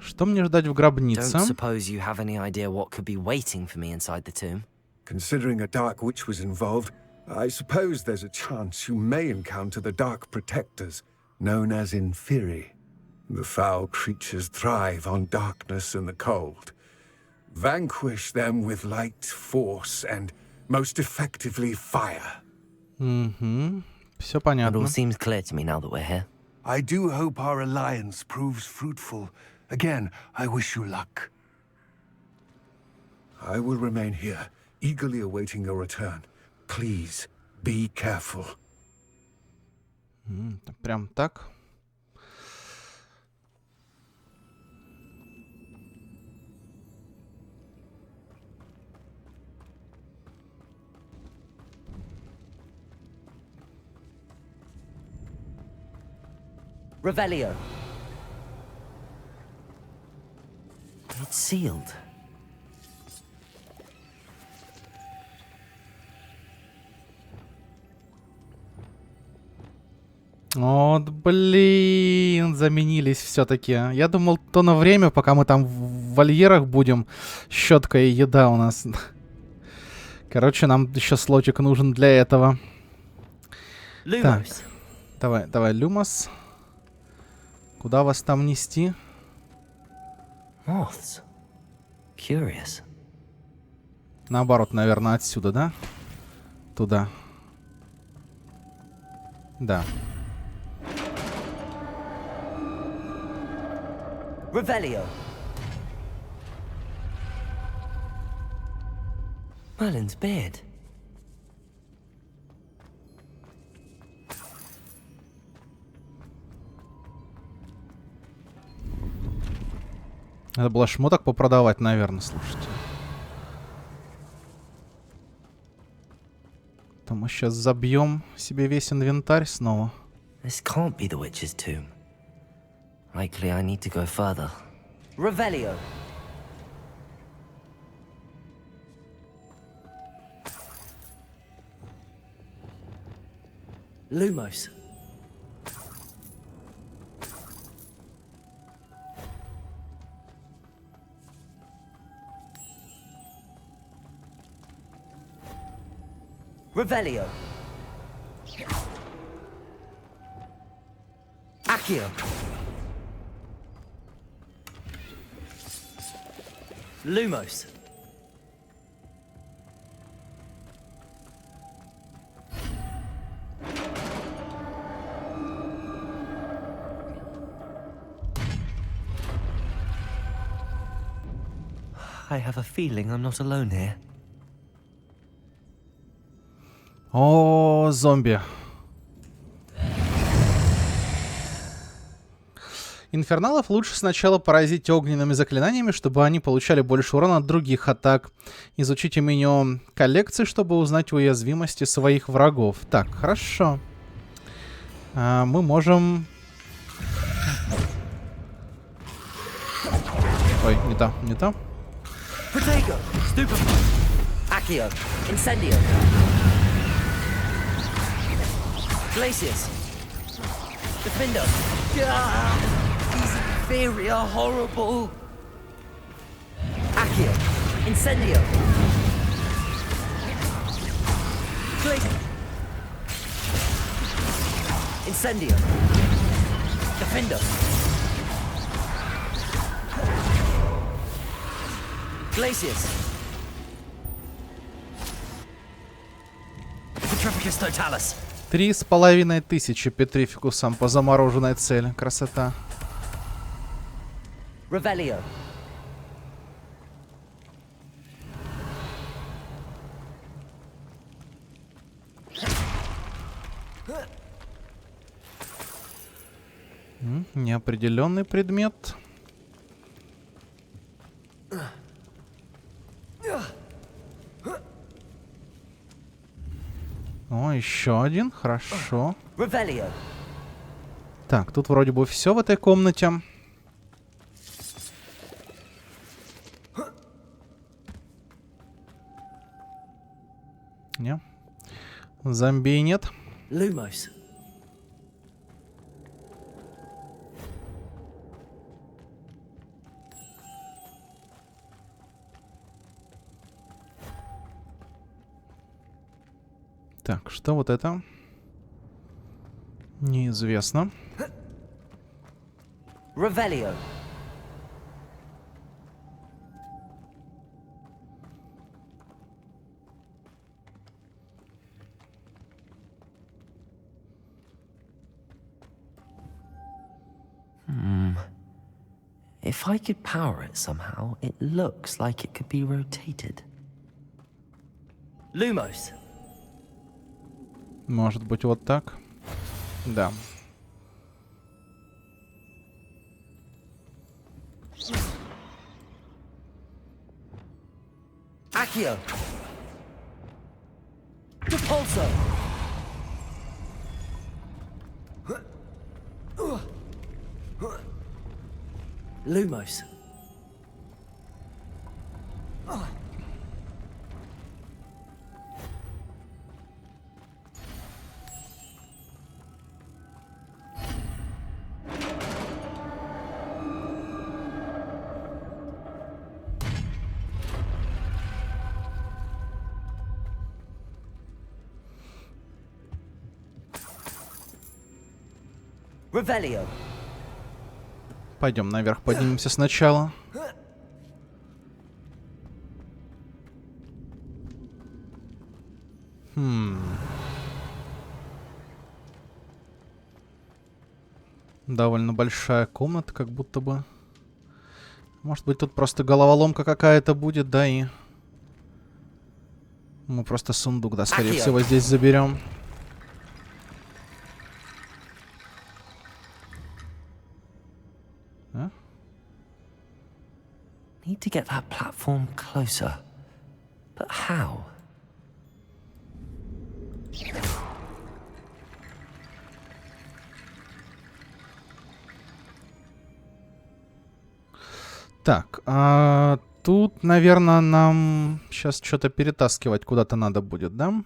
S1: Что мне ждать в гробнице?
S2: Don't suppose you have any idea what could be waiting for me inside the tomb?
S9: Considering a dark witch was involved, I suppose there's a chance you may encounter the dark protectors, known as Inferi. The foul creatures thrive on darkness and the cold. Vanquish them with light, force, and most effectively fire.
S1: Все
S2: It
S1: понятно.
S2: all seems clear to me now that we're here.
S9: I do hope our alliance proves fruitful. Again, I wish you luck. I will remain here, eagerly awaiting your return. Please, be careful.
S1: Прям так.
S2: Revelio. It's sealed.
S1: Вот, блин, заменились все-таки. Я думал, то на время, пока мы там в вольерах будем, щетка и еда у нас. Короче, нам еще слотик нужен для этого. Так, давай, Люмос. Куда вас там нести?
S2: Moths. Curious.
S1: Наоборот, наверное, отсюда, да? Туда. Да.
S2: Revelio. Merlin's beard.
S1: Надо было шмоток попродавать, наверное, слушайте. То мы сейчас забьем себе весь инвентарь снова.
S2: This can't be the witch's tomb. Likely I need to go further. Revelio. Lumos. Revelio. Accio. Lumos. I have a feeling I'm not alone here.
S1: О, зомби. Инферналов лучше сначала поразить огненными заклинаниями, чтобы они получали больше урона от других атак. Изучите меню коллекции, чтобы узнать уязвимости своих врагов. Так, хорошо. Мы можем... Ой, не то, не то.
S2: Protego, Stupefy, Accio, Incendio, Glacius, Defendo. These very are horrible. Accio, Incendio, Glacius, Incendio, Defendo. Glacius. Petrificus Totalis.
S1: 3500 петрификусом по замороженной цели. Красота.
S2: Revelio.
S1: Неопределенный предмет. О, еще один. Хорошо.
S2: Revelio.
S1: Так, тут вроде бы все в этой комнате. Не. Зомби нет.
S2: Lumos.
S1: Так, что вот это? Неизвестно.
S2: Revelio. If I could power it somehow, it looks like it could be rotated. Lumos.
S1: Может быть, вот так? Да.
S2: Accio. Depulso. Lumos. Revelio.
S1: Пойдем наверх, поднимемся сначала. Довольно большая комната, как будто бы. Может быть, тут просто головоломка какая-то будет, да, и... Мы просто сундук, да, скорее всего, здесь заберем.
S2: Need to get that platform closer. But how?
S1: Так, тут, наверное, нам сейчас что-то перетаскивать куда-то надо будет, да?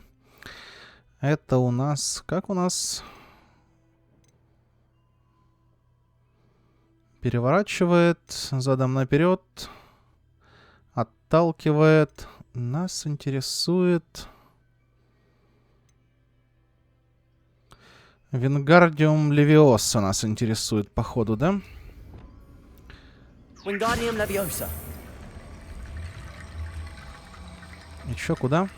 S1: Это у нас... Как у нас? Переворачивает задом наперед. Отталкивает. Нас интересует... Вингардиум левиоса нас интересует, походу, да?
S2: Wingardium Leviosa.
S1: И чё, куда?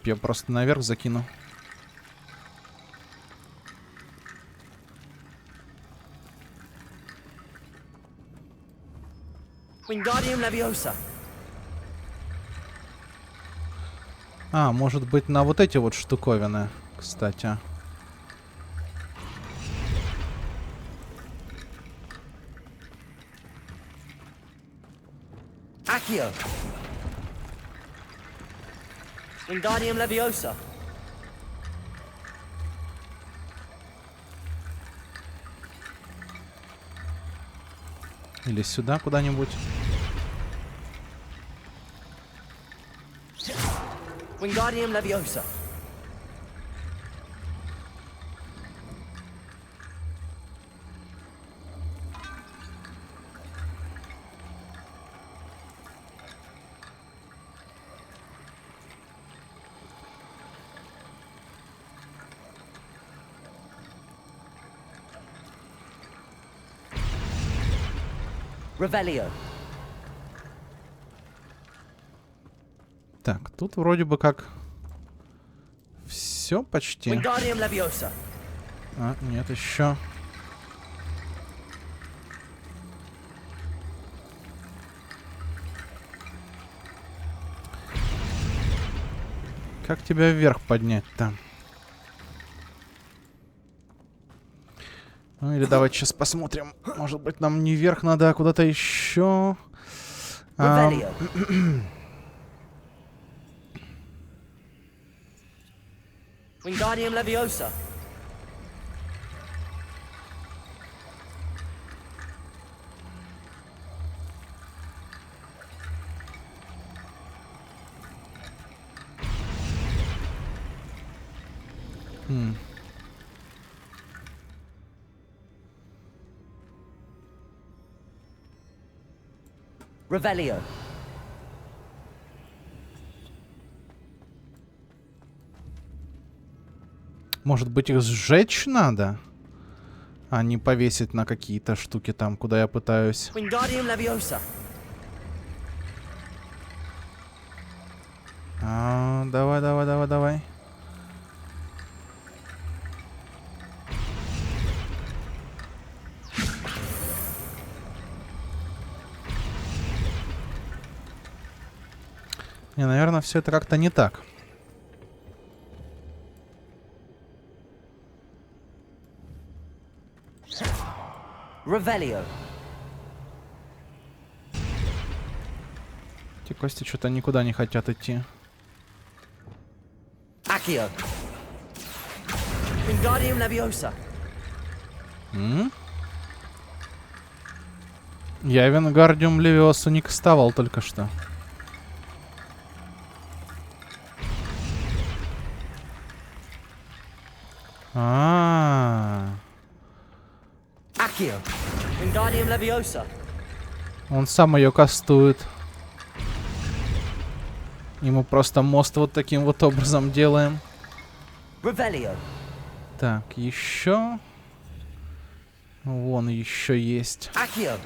S1: цепь я просто наверх закину.
S2: Wingardium Leviosa.
S1: А, может быть, на вот эти вот штуковины, кстати.
S2: Accio. Wingardium Leviosa.
S1: Или сюда куда-нибудь.
S2: Wingardium Leviosa. Revelio.
S1: Так, тут вроде бы как все почти.
S2: Wingardium Leviosa.
S1: А, нет, еще. Как тебя вверх поднять-то? Ну или давайте сейчас посмотрим. Может быть, нам не вверх надо, а куда-то еще.
S2: Wingardium Leviosa. Revelio.
S1: Может быть, их сжечь надо? А не повесить на какие-то штуки там, куда я пытаюсь.
S2: Wingardium Leviosa.
S1: Давай, давай, давай, давай. Не, наверное, все это как-то не так.
S2: Revelio.
S1: Эти кости что-то никуда не хотят идти.
S2: Accio. Wingardium Leviosa.
S1: Я Вингардиум Левиосу не кастовал только что.
S2: Accio. Wingardium Leviosa.
S1: Он сам ее кастует. Ему просто мост вот таким вот образом делаем.
S2: Revelio.
S1: Так, еще. Вон еще есть.
S2: Accio.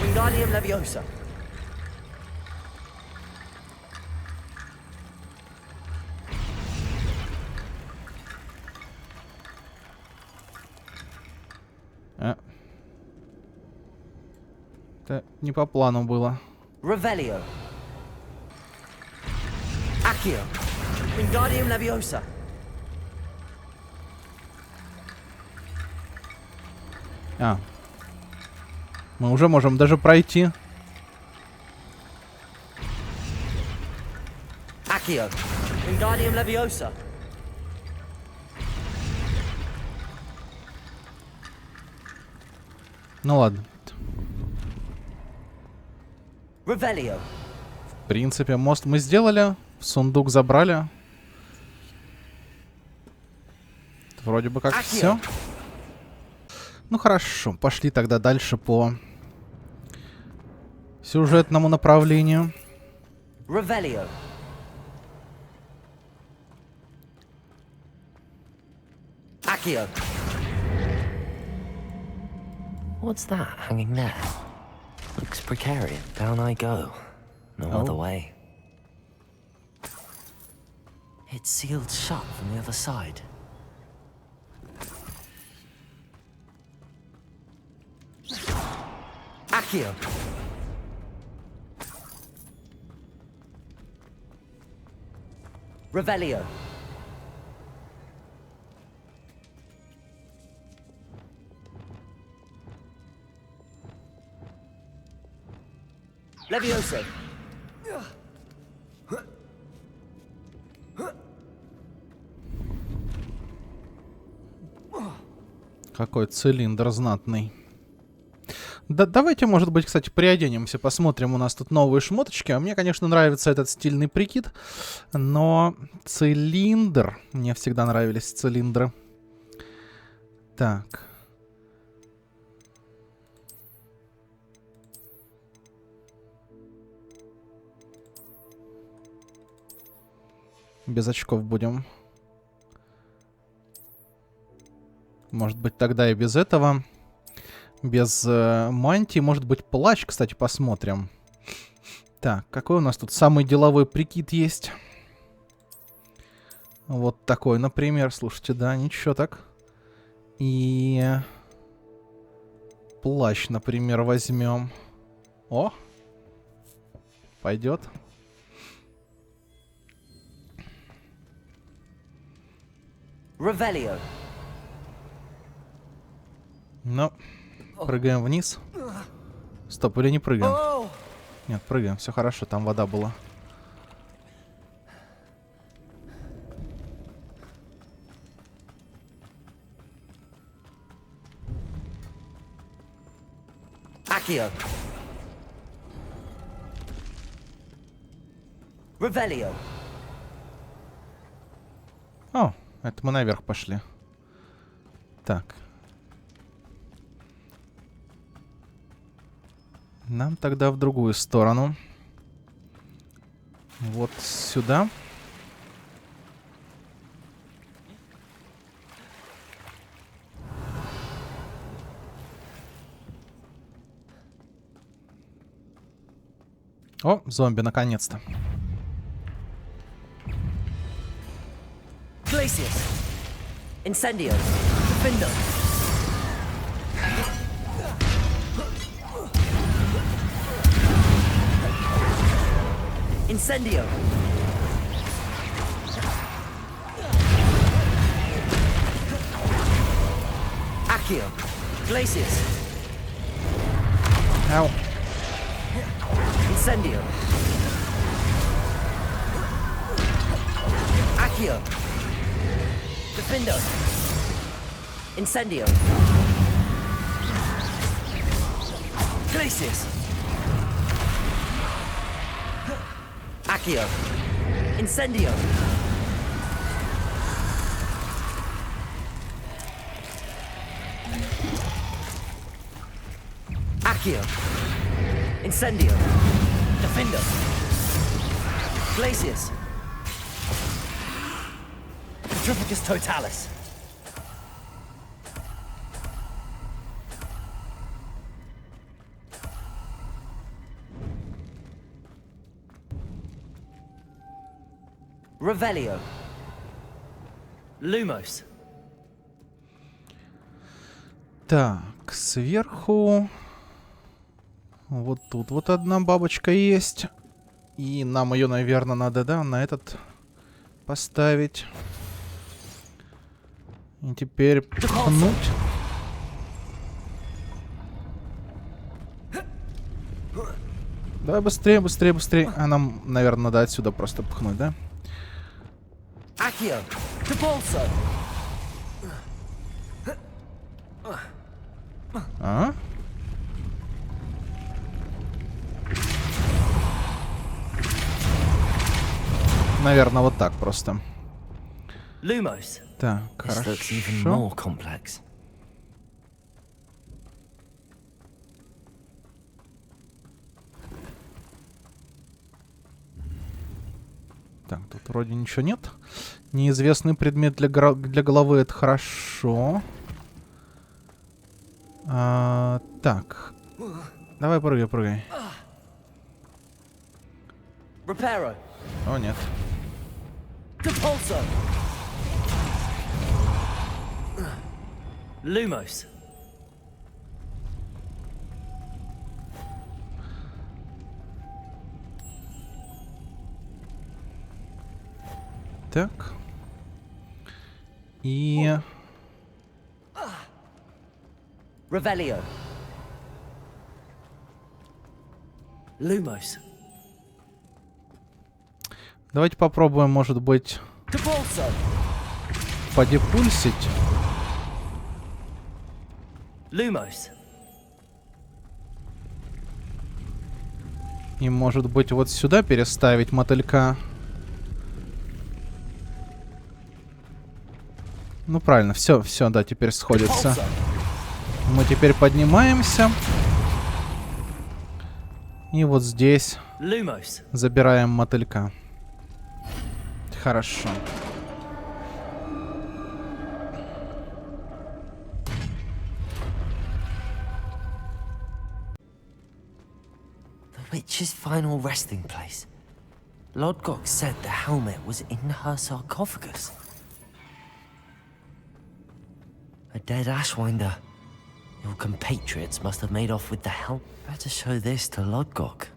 S2: Wingardium Leviosa.
S1: Это не по плану было.
S2: Revelio. Accio. Wingardium Leviosa.
S1: Мы уже можем даже пройти.
S2: Accio. Wingardium Leviosa.
S1: Ну ладно.
S2: Revelio.
S1: В принципе, мост мы сделали. Сундук забрали. Вроде бы как все. Ну хорошо, пошли тогда дальше по сюжетному направлению.
S2: Revelio. Accio. What's that hanging there? Looks precarious. Down I go. No other way. It's sealed shut from the other side. Accio. Revelio. Levioso.
S1: Какой цилиндр знатный. Да, давайте, может быть, кстати, приоденемся, посмотрим. У нас тут новые шмоточки. А мне, конечно, нравится этот стильный прикид. Но цилиндр... Мне всегда нравились цилиндры. Так. Без очков будем. Может быть, тогда и без этого. Без мантии. Может быть, плащ, кстати, посмотрим. Так, какой у нас тут самый деловой прикид есть? Вот такой, например. Слушайте, да, ничего так. И... плащ, например, возьмем. О! Пойдет.
S2: Revelio.
S1: Ну, прыгаем вниз. Стоп, или не прыгаем? Нет, прыгаем, все хорошо, там вода была.
S2: Accio. Revelio.
S1: О, это мы наверх пошли. Так. Нам тогда в другую сторону. Вот сюда. О, зомби, наконец-то.
S2: Glacius. Incendio. Defender. Incendio. Accio. Glacius.
S1: Ау.
S2: Incendio. Accio. Defender. Incendio. Glacius. Accio. Incendio. Accio. Incendio. Defender. Glacius. Petrificus Totalis. Revelio. Lumos.
S1: Так, сверху... Вот тут вот одна бабочка есть. И нам ее, наверное, надо, да, на этот поставить. И теперь пхнуть. Давай быстрее, быстрее, быстрее. А нам, наверное, надо отсюда просто пхнуть, да?
S2: Accio. Gigabyte.
S1: А? Наверное, вот так просто.
S2: Lumos.
S1: Так,
S2: This looks even
S1: хорошо.
S2: more complex.
S1: Так, тут вроде ничего нет. Неизвестный предмет для головы, это хорошо. Так. Давай, прыгай, прыгай.
S2: Reparo.
S1: О, нет.
S2: Depulso. Lumos.
S1: Так. И...
S2: Revelio. Lumos.
S1: Давайте попробуем, может быть, подепульсить.
S2: Lumos.
S1: И, может быть, вот сюда переставить мотылька. Ну, правильно, все, да, теперь сходится. Мы теперь поднимаемся. И вот здесь
S2: Lumos.
S1: забираем мотылька. Хорошо.
S2: The witch's final resting place. Lodgok said the helmet was in her sarcophagus. A dead Ashwinder. Your compatriots must have made off with the helmet. Better show this to Lodgok.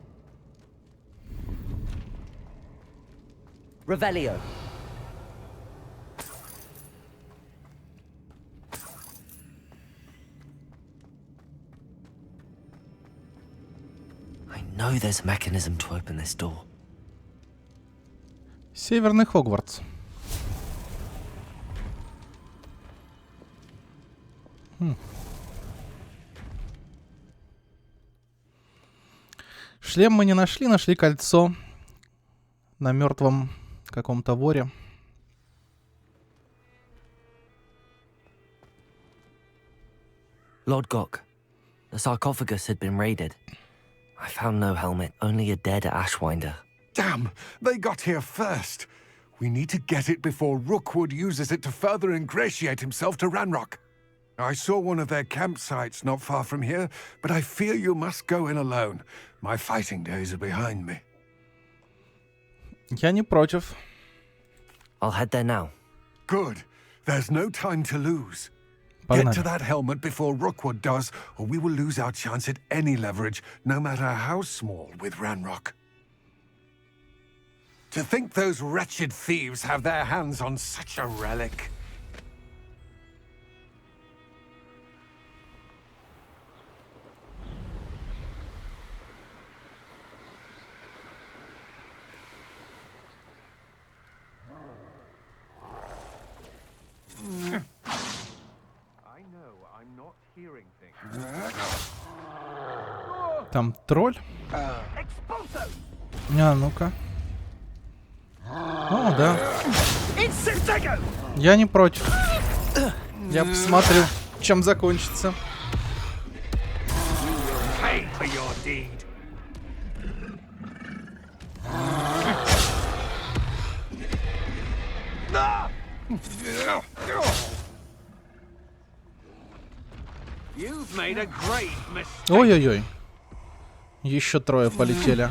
S2: Revelio. I know there's a mechanism to open this door.
S1: Северный Хогвартс. Шлем мы не нашли, нашли кольцо на мертвом каком-то воре.
S2: Lodgok, the sarcophagus had been raided. I found no helmet, only a dead Ashwinder.
S9: Damn! They got here first. We need to get it before Rookwood uses it to further ingratiate himself to Ranrock. I saw one of their campsites not far from here, but I fear you must go in alone. My fighting days are behind me.
S1: Я не против.
S2: I'll head there now.
S9: Good. There's no time to lose.
S1: Погнали.
S9: Get to that helmet before Rookwood does, or we will lose our chance at any leverage, no matter how small, with Ranrock. To think those wretched thieves have their hands on such a relic.
S11: I know I'm not hearing things.
S1: Там тролль. А, ну-ка. О, да. Я не против. Я посмотрю, чем закончится.
S9: Pay for your deed. You've made a great mistake.
S1: Ой-ой-ой. Еще трое полетели.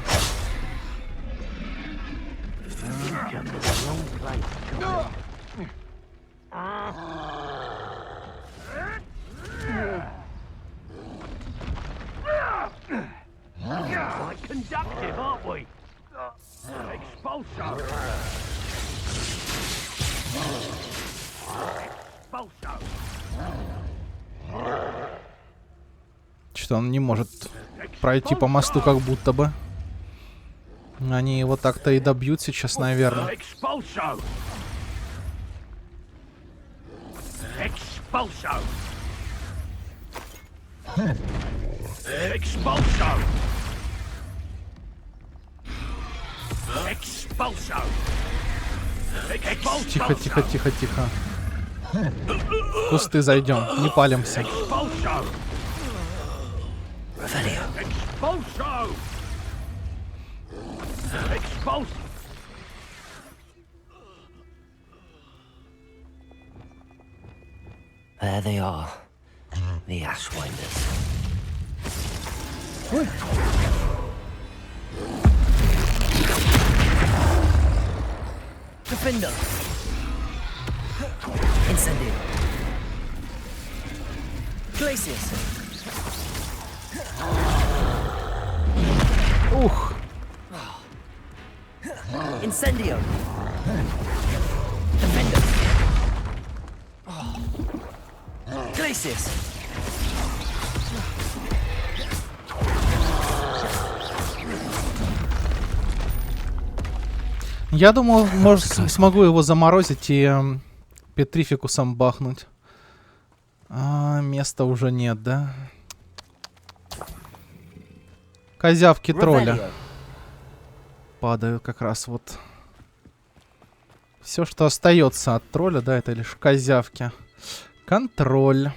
S11: Quite conductive, aren't we? Expulso. Expulso.
S1: Что-то он не может пройти по мосту, как будто бы. Они его так-то и добьют сейчас, наверное.
S11: Expulso. Expulso. Expulso. Expulso.
S1: Тихо, тихо, тихо, тихо. В кусты зайдем, не палимся.
S11: Expulso. Expulso. Expulso.
S2: There they are, the Ashwinders.
S1: Ой.
S2: Defender. Incendio. Glacius.
S1: Ух.
S2: Incendio. Defender. Glacius.
S1: Я думал, может, смогу его заморозить и петрификусом бахнуть. А, места уже нет, да? Козявки тролля падают как раз вот. Все, что остается от тролля, да, это лишь козявки. Контроль.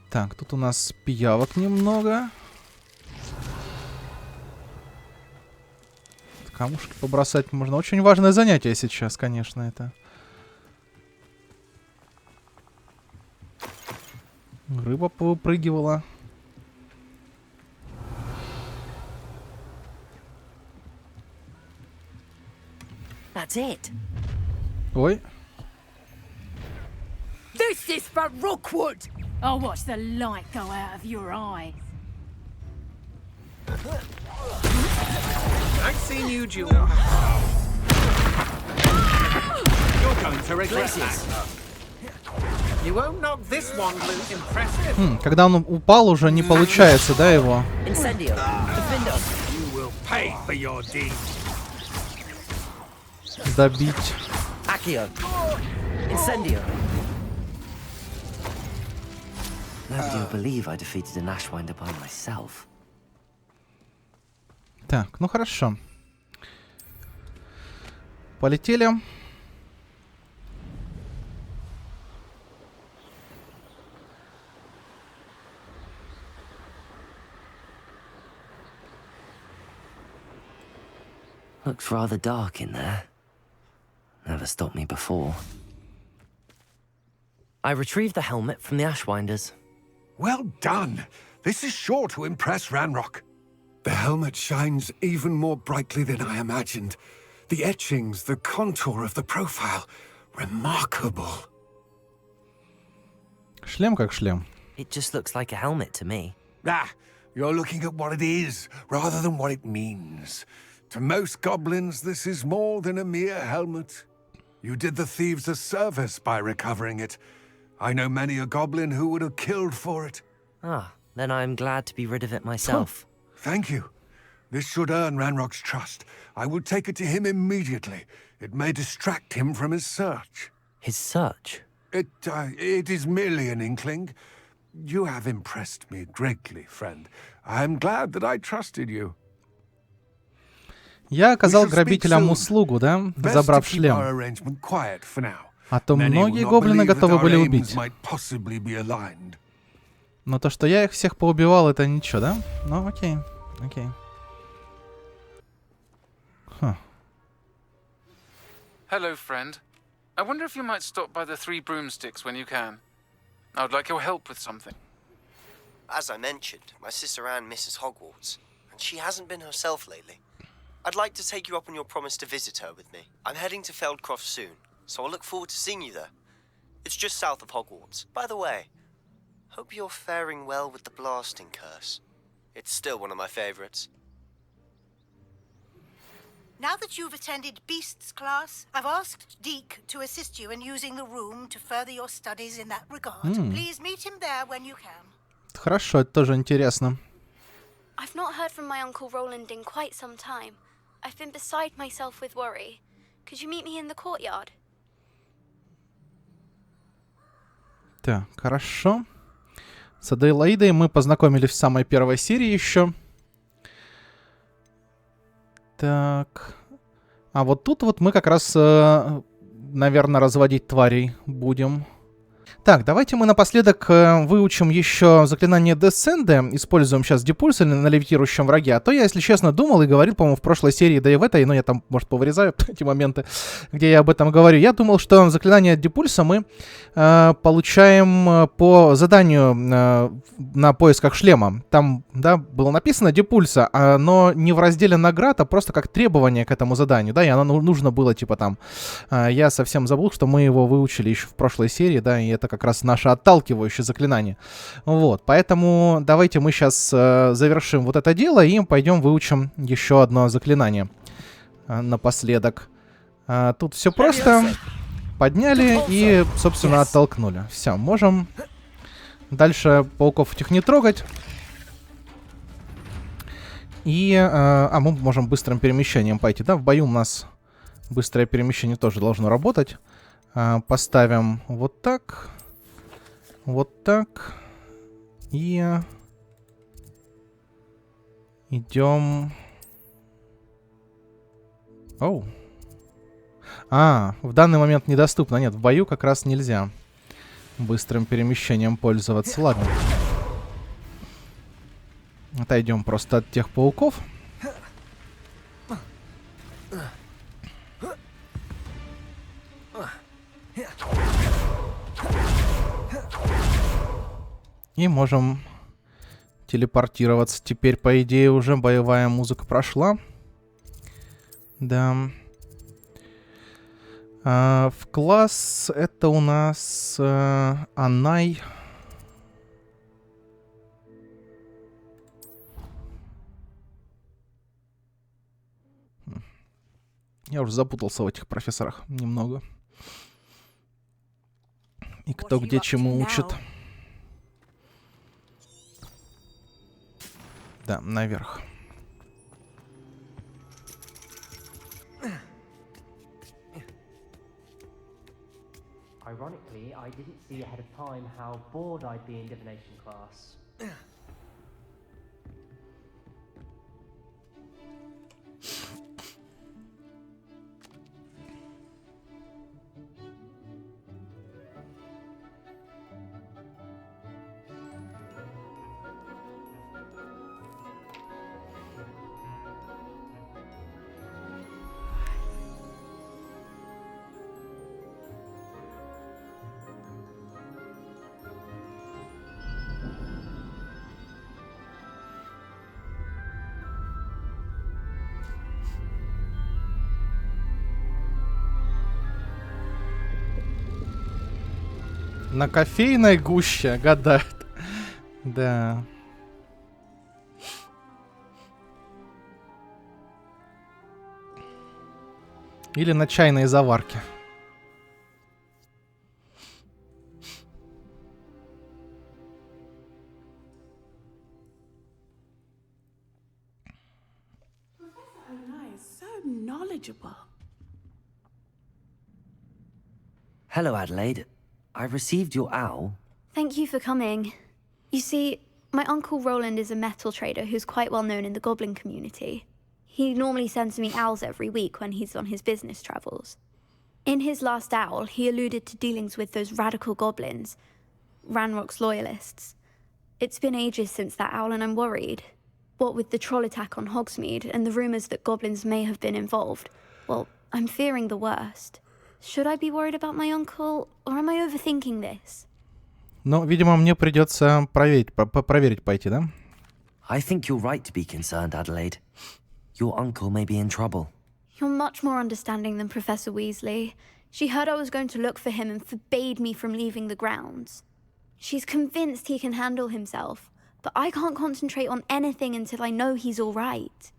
S1: Так, тут у нас пиявок немного. Камушки побросать можно. Очень важное занятие сейчас, конечно, это. Рыба повыпрыгивала.
S2: That's it.
S1: Ой.
S4: This is for Rookwood! I'll watch the light go out of your eyes.
S10: I've seen you, Jewel. You're going to regret that. You won't knock this one loose. Impressive.
S1: Когда он упал, уже не получается, да, его?
S2: Incendio. Defender.
S10: You will pay for your deeds.
S1: Добить.
S2: Accio. Incendio. Nobody will believe I defeated an Ashwinder by myself.
S1: Так, ну хорошо. Полетели.
S2: Looks rather dark in there. Never stopped me before. I retrieved the helmet from the Ashwinders.
S9: Well done. This is sure to impress Ranrock. The helmet shines even more brightly than I imagined. The etchings, the contour of the profile. Remarkable.
S1: Шлем как шлем.
S2: It just looks like a helmet to me.
S9: Ah, you're looking at what it is, rather than what it means. To most goblins, this is more than a mere helmet. You did the thieves a service by recovering it. I know many a goblin who would have killed for it.
S2: Ah, then I'm glad to be rid of it myself.
S9: Thank you. This should earn Ranrock's trust. I will take it to him immediately. It may distract him from his search.
S2: His search?
S9: It is merely an inkling. You have impressed me greatly, friend. I am glad that I trusted you.
S1: Я оказал грабителям услугу, да, забрав шлем. А то многие гоблины готовы были убить. Но то, что я их всех поубивал, это ничего, да? Ну, окей, окей.
S8: Hello, friend. I wonder if you might stop by the Three Broomsticks when you can. I would like your help with something.
S12: As I mentioned, my sister Anne misses Hogwarts, and she hasn't been herself lately. I'd like to take you up on your promise to visit her with me. I'm heading to Feldcroft soon, so I'll look forward to seeing you there. It's just south of Hogwarts. By the way, hope you're faring well with the blasting curse. It's still one of my favorites.
S13: Now that you've attended Beasts class, I've asked Deke to assist you in using the room to further your studies in that regard. Please meet him there when you can.
S1: Хорошо, это тоже интересно.
S7: I've not heard from my Uncle Roland in quite some time. I've been beside myself with worry. Could you meet me in the courtyard?
S1: Так, хорошо. С Аделаидой мы познакомились в самой первой серии еще. Так. А вот тут вот мы как раз, наверное, разводить тварей будем. Так, давайте мы напоследок выучим еще заклинание Descend. Используем сейчас депульс на левитирующем враге. А то я, если честно, думал и говорил, по-моему, в прошлой серии, да и в этой, но я там, может, повырезаю эти моменты, где я об этом говорю. Я думал, что заклинание депульса мы получаем по заданию на поисках шлема. Там, да, было написано депульса, но не в разделе наград, а просто как требование к этому заданию, да, и оно нужно было, типа, там. Я совсем забыл, что мы его выучили еще в прошлой серии, да, и это как раз наше отталкивающее заклинание. Вот, поэтому давайте мы сейчас завершим вот это дело и пойдем выучим еще одно заклинание напоследок. Тут все просто. Подняли и, собственно, оттолкнули. Все, можем дальше пауков этих не трогать. И, мы можем быстрым перемещением пойти, да? В бою у нас быстрое перемещение тоже должно работать. Поставим вот так. Вот так. И идем. Оу. В данный момент недоступно. Нет, в бою как раз нельзя быстрым перемещением пользоваться. Ладно. Отойдем просто от тех пауков. И можем телепортироваться. Теперь, по идее, уже боевая музыка прошла. Да. В класс это у нас Анай. Я уже запутался в этих профессорах немного. И кто где чему учит. Да, наверх.
S14: Ironically, I didn't see ahead of time how bored I'd be in divination class.
S1: На кофейной гуще гадают. Да. Или на чайной заварке.
S2: Hello, Adelaide. I received your owl.
S15: Thank you for coming. You see, my uncle Roland is a metal trader who's quite well known in the goblin community. He normally sends me owls every week when he's on his business travels. In his last owl, he alluded to dealings with those radical goblins, Ranrock's loyalists. It's been ages since that owl and I'm worried. What with the troll attack on Hogsmeade and the rumours that goblins may have been involved, well, I'm fearing the worst. Should I be worried about my uncle, or am I overthinking this?
S1: Ну, видимо, мне придется проверить пойти, да?
S2: I think you're right to be concerned, Adelaide. Your uncle may be in trouble.
S15: You're much more understanding than Professor Weasley. She heard I was going to look for him and forbade me from leaving the grounds. She's convinced he can handle himself, but I can't concentrate on anything until I know he's all right.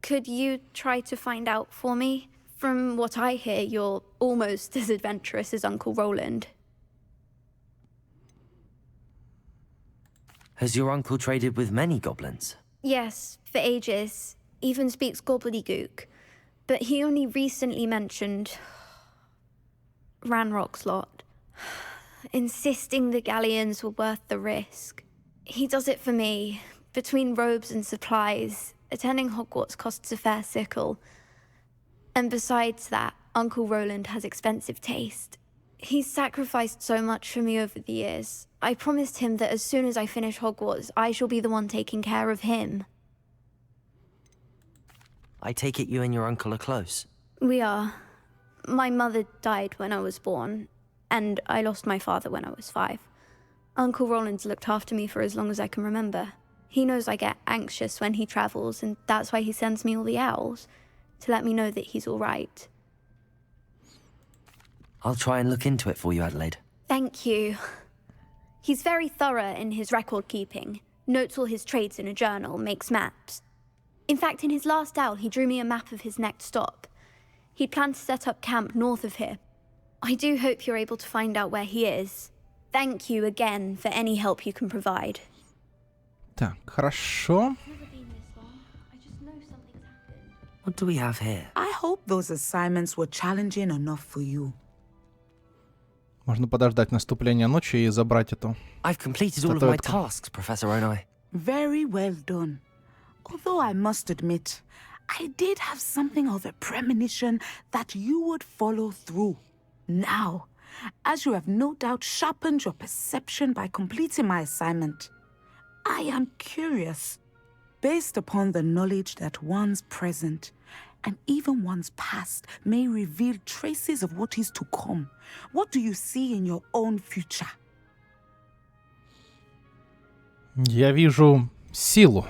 S15: Could you try to find out for me? From what I hear, you're almost as adventurous as Uncle Roland.
S2: Has your uncle traded with many goblins?
S15: Yes, for ages. Even speaks gobbledygook. But he only recently mentioned Ranrock's lot, insisting the galleons were worth the risk. He does it for me. Between robes and supplies, attending Hogwarts costs a fair sickle. And besides that, Uncle Roland has expensive taste. He's sacrificed so much for me over the years. I promised him that as soon as I finish Hogwarts, I shall be the one taking care of him.
S2: I take it you and your uncle are close.
S15: We are. My mother died when I was born, and I lost my father when I was 5. Uncle Roland's looked after me for as long as I can remember. He knows I get anxious when he travels, and that's why he sends me all the owls, to let me know that he's all right.
S2: I'll try and look into it for you, Adelaide.
S15: Thank you. He's very thorough in his record keeping, notes all his trades in a journal, makes maps. In fact, in his last owl, he drew me a map of his next stop. He planned to set up camp north of here. I do hope you're able to find out where he is. Thank you again for any help you can provide.
S1: Так, хорошо.
S2: What do we have here?
S16: I hope those assignments were challenging enough for you.
S1: Можно подождать наступления ночи и забрать эту
S2: I've completed all of my
S1: статуэтку.
S2: tasks, Professor Onai.
S16: Very well done. Although I must admit, I did have something of a premonition that you would follow through. Now, as you have no doubt sharpened your perception by completing my assignment, I am curious, based upon the knowledge that one's present and even one's past may reveal traces of what is to come. What do you see in your own future?
S1: Я вижу силу.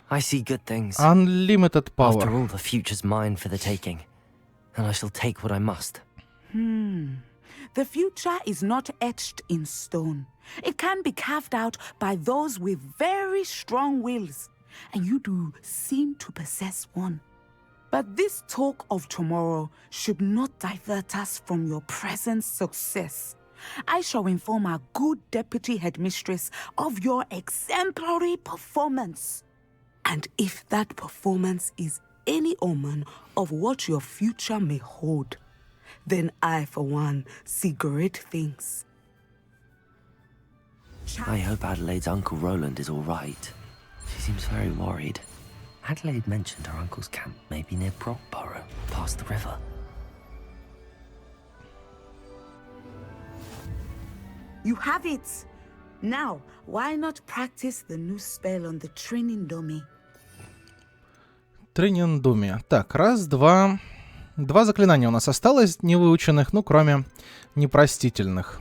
S2: I see good things.
S1: Unlimited power.
S2: After all, the future's mine for the taking, and I shall take what I must.
S16: The future is not etched in stone. It can be carved out by those with very strong wills, and you do seem to possess one. But this talk of tomorrow should not divert us from your present success. I shall inform our good deputy headmistress of your exemplary performance. And if that performance is any omen of what your future may hold, then I, for one, see great things.
S2: I hope Adelaide's Uncle Roland is all right. She seems very worried. Adelaide mentioned her uncle's camp may be near Brockborough, past the river.
S16: You have it! Now, why not practice the new spell on the training dummy?
S1: Тренинг думе. Так, раз, два. 2 заклинания у нас осталось невыученных, ну, кроме непростительных.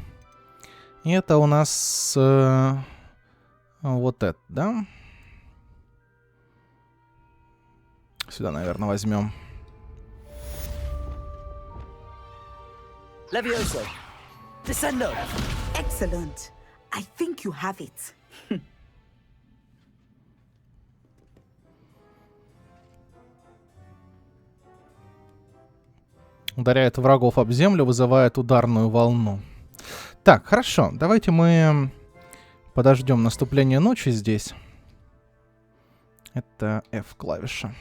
S1: И это у нас вот это, да? Сюда, наверное, возьмем.
S2: Levioso! Descendo!
S16: Excellent. I think you have it.
S1: Ударяет врагов об землю, вызывает ударную волну. Так, хорошо. Давайте мы подождем наступления ночи здесь. Это F клавиша.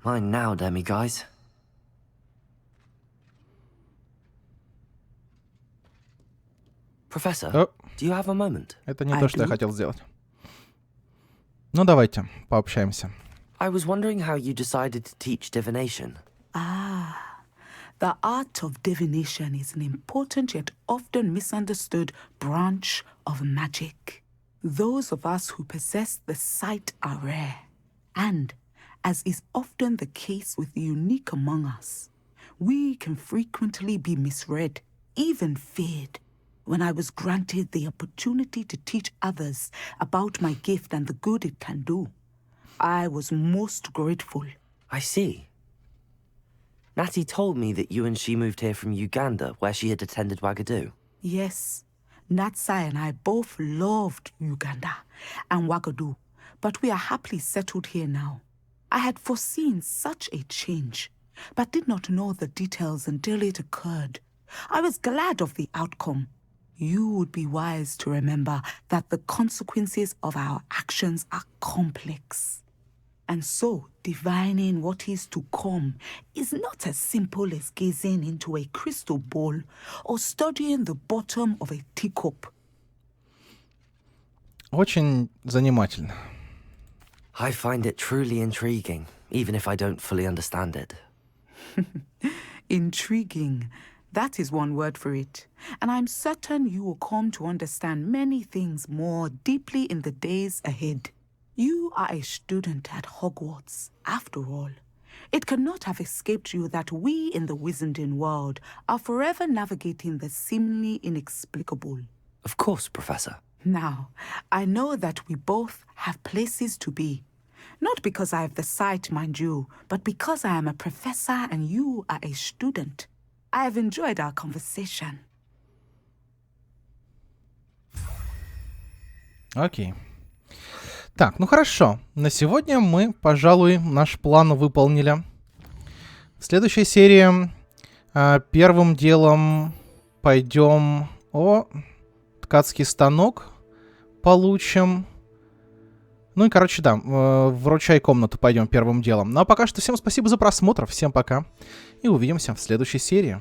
S2: Mine now, demi-guys. Professor, do you have a moment?
S1: Это не то, что я хотел сделать. Ну, давайте пообщаемся.
S2: I was wondering how you decided to teach divination.
S16: The art of divination is an important yet often misunderstood branch of magic. Those of us who possess the sight are rare, and, as is often the case with the unique among us, we can frequently be misread, even feared. When I was granted the opportunity to teach others about my gift and the good it can do, I was most grateful.
S2: I see. Natty told me that you and she moved here from Uganda, where she had attended Wagadu.
S16: Yes, Natsai and I both loved Uganda and Wagadu, but we are happily settled here now. I had foreseen such a change, but did not know the details until it occurred. I was glad of the outcome. You would be wise to remember that the consequences of our actions are complex. And so, divining what is to come is not as simple as gazing into a crystal ball or studying the bottom of a teacup.
S1: Очень занимательно.
S2: I find it truly intriguing, even if I don't fully understand it.
S16: Intriguing. That is one word for it. And I'm certain you will come to understand many things more deeply in the days ahead. You are a student at Hogwarts, after all. It cannot have escaped you that we in the wizarding world are forever navigating the seemingly inexplicable.
S2: Of course, Professor.
S16: Now, I know that we both have places to be. Not because I have the sight, mind you, but because I am a professor and you are a student. I have enjoyed our conversation.
S1: Окей. Так, ну хорошо. На сегодня мы, пожалуй, наш план выполнили. В следующей серии первым делом пойдем... ткацкий станок получим. Ну и, короче, да, вручай комнату пойдем первым делом. Ну а пока что всем спасибо за просмотр, всем пока. И увидимся в следующей серии.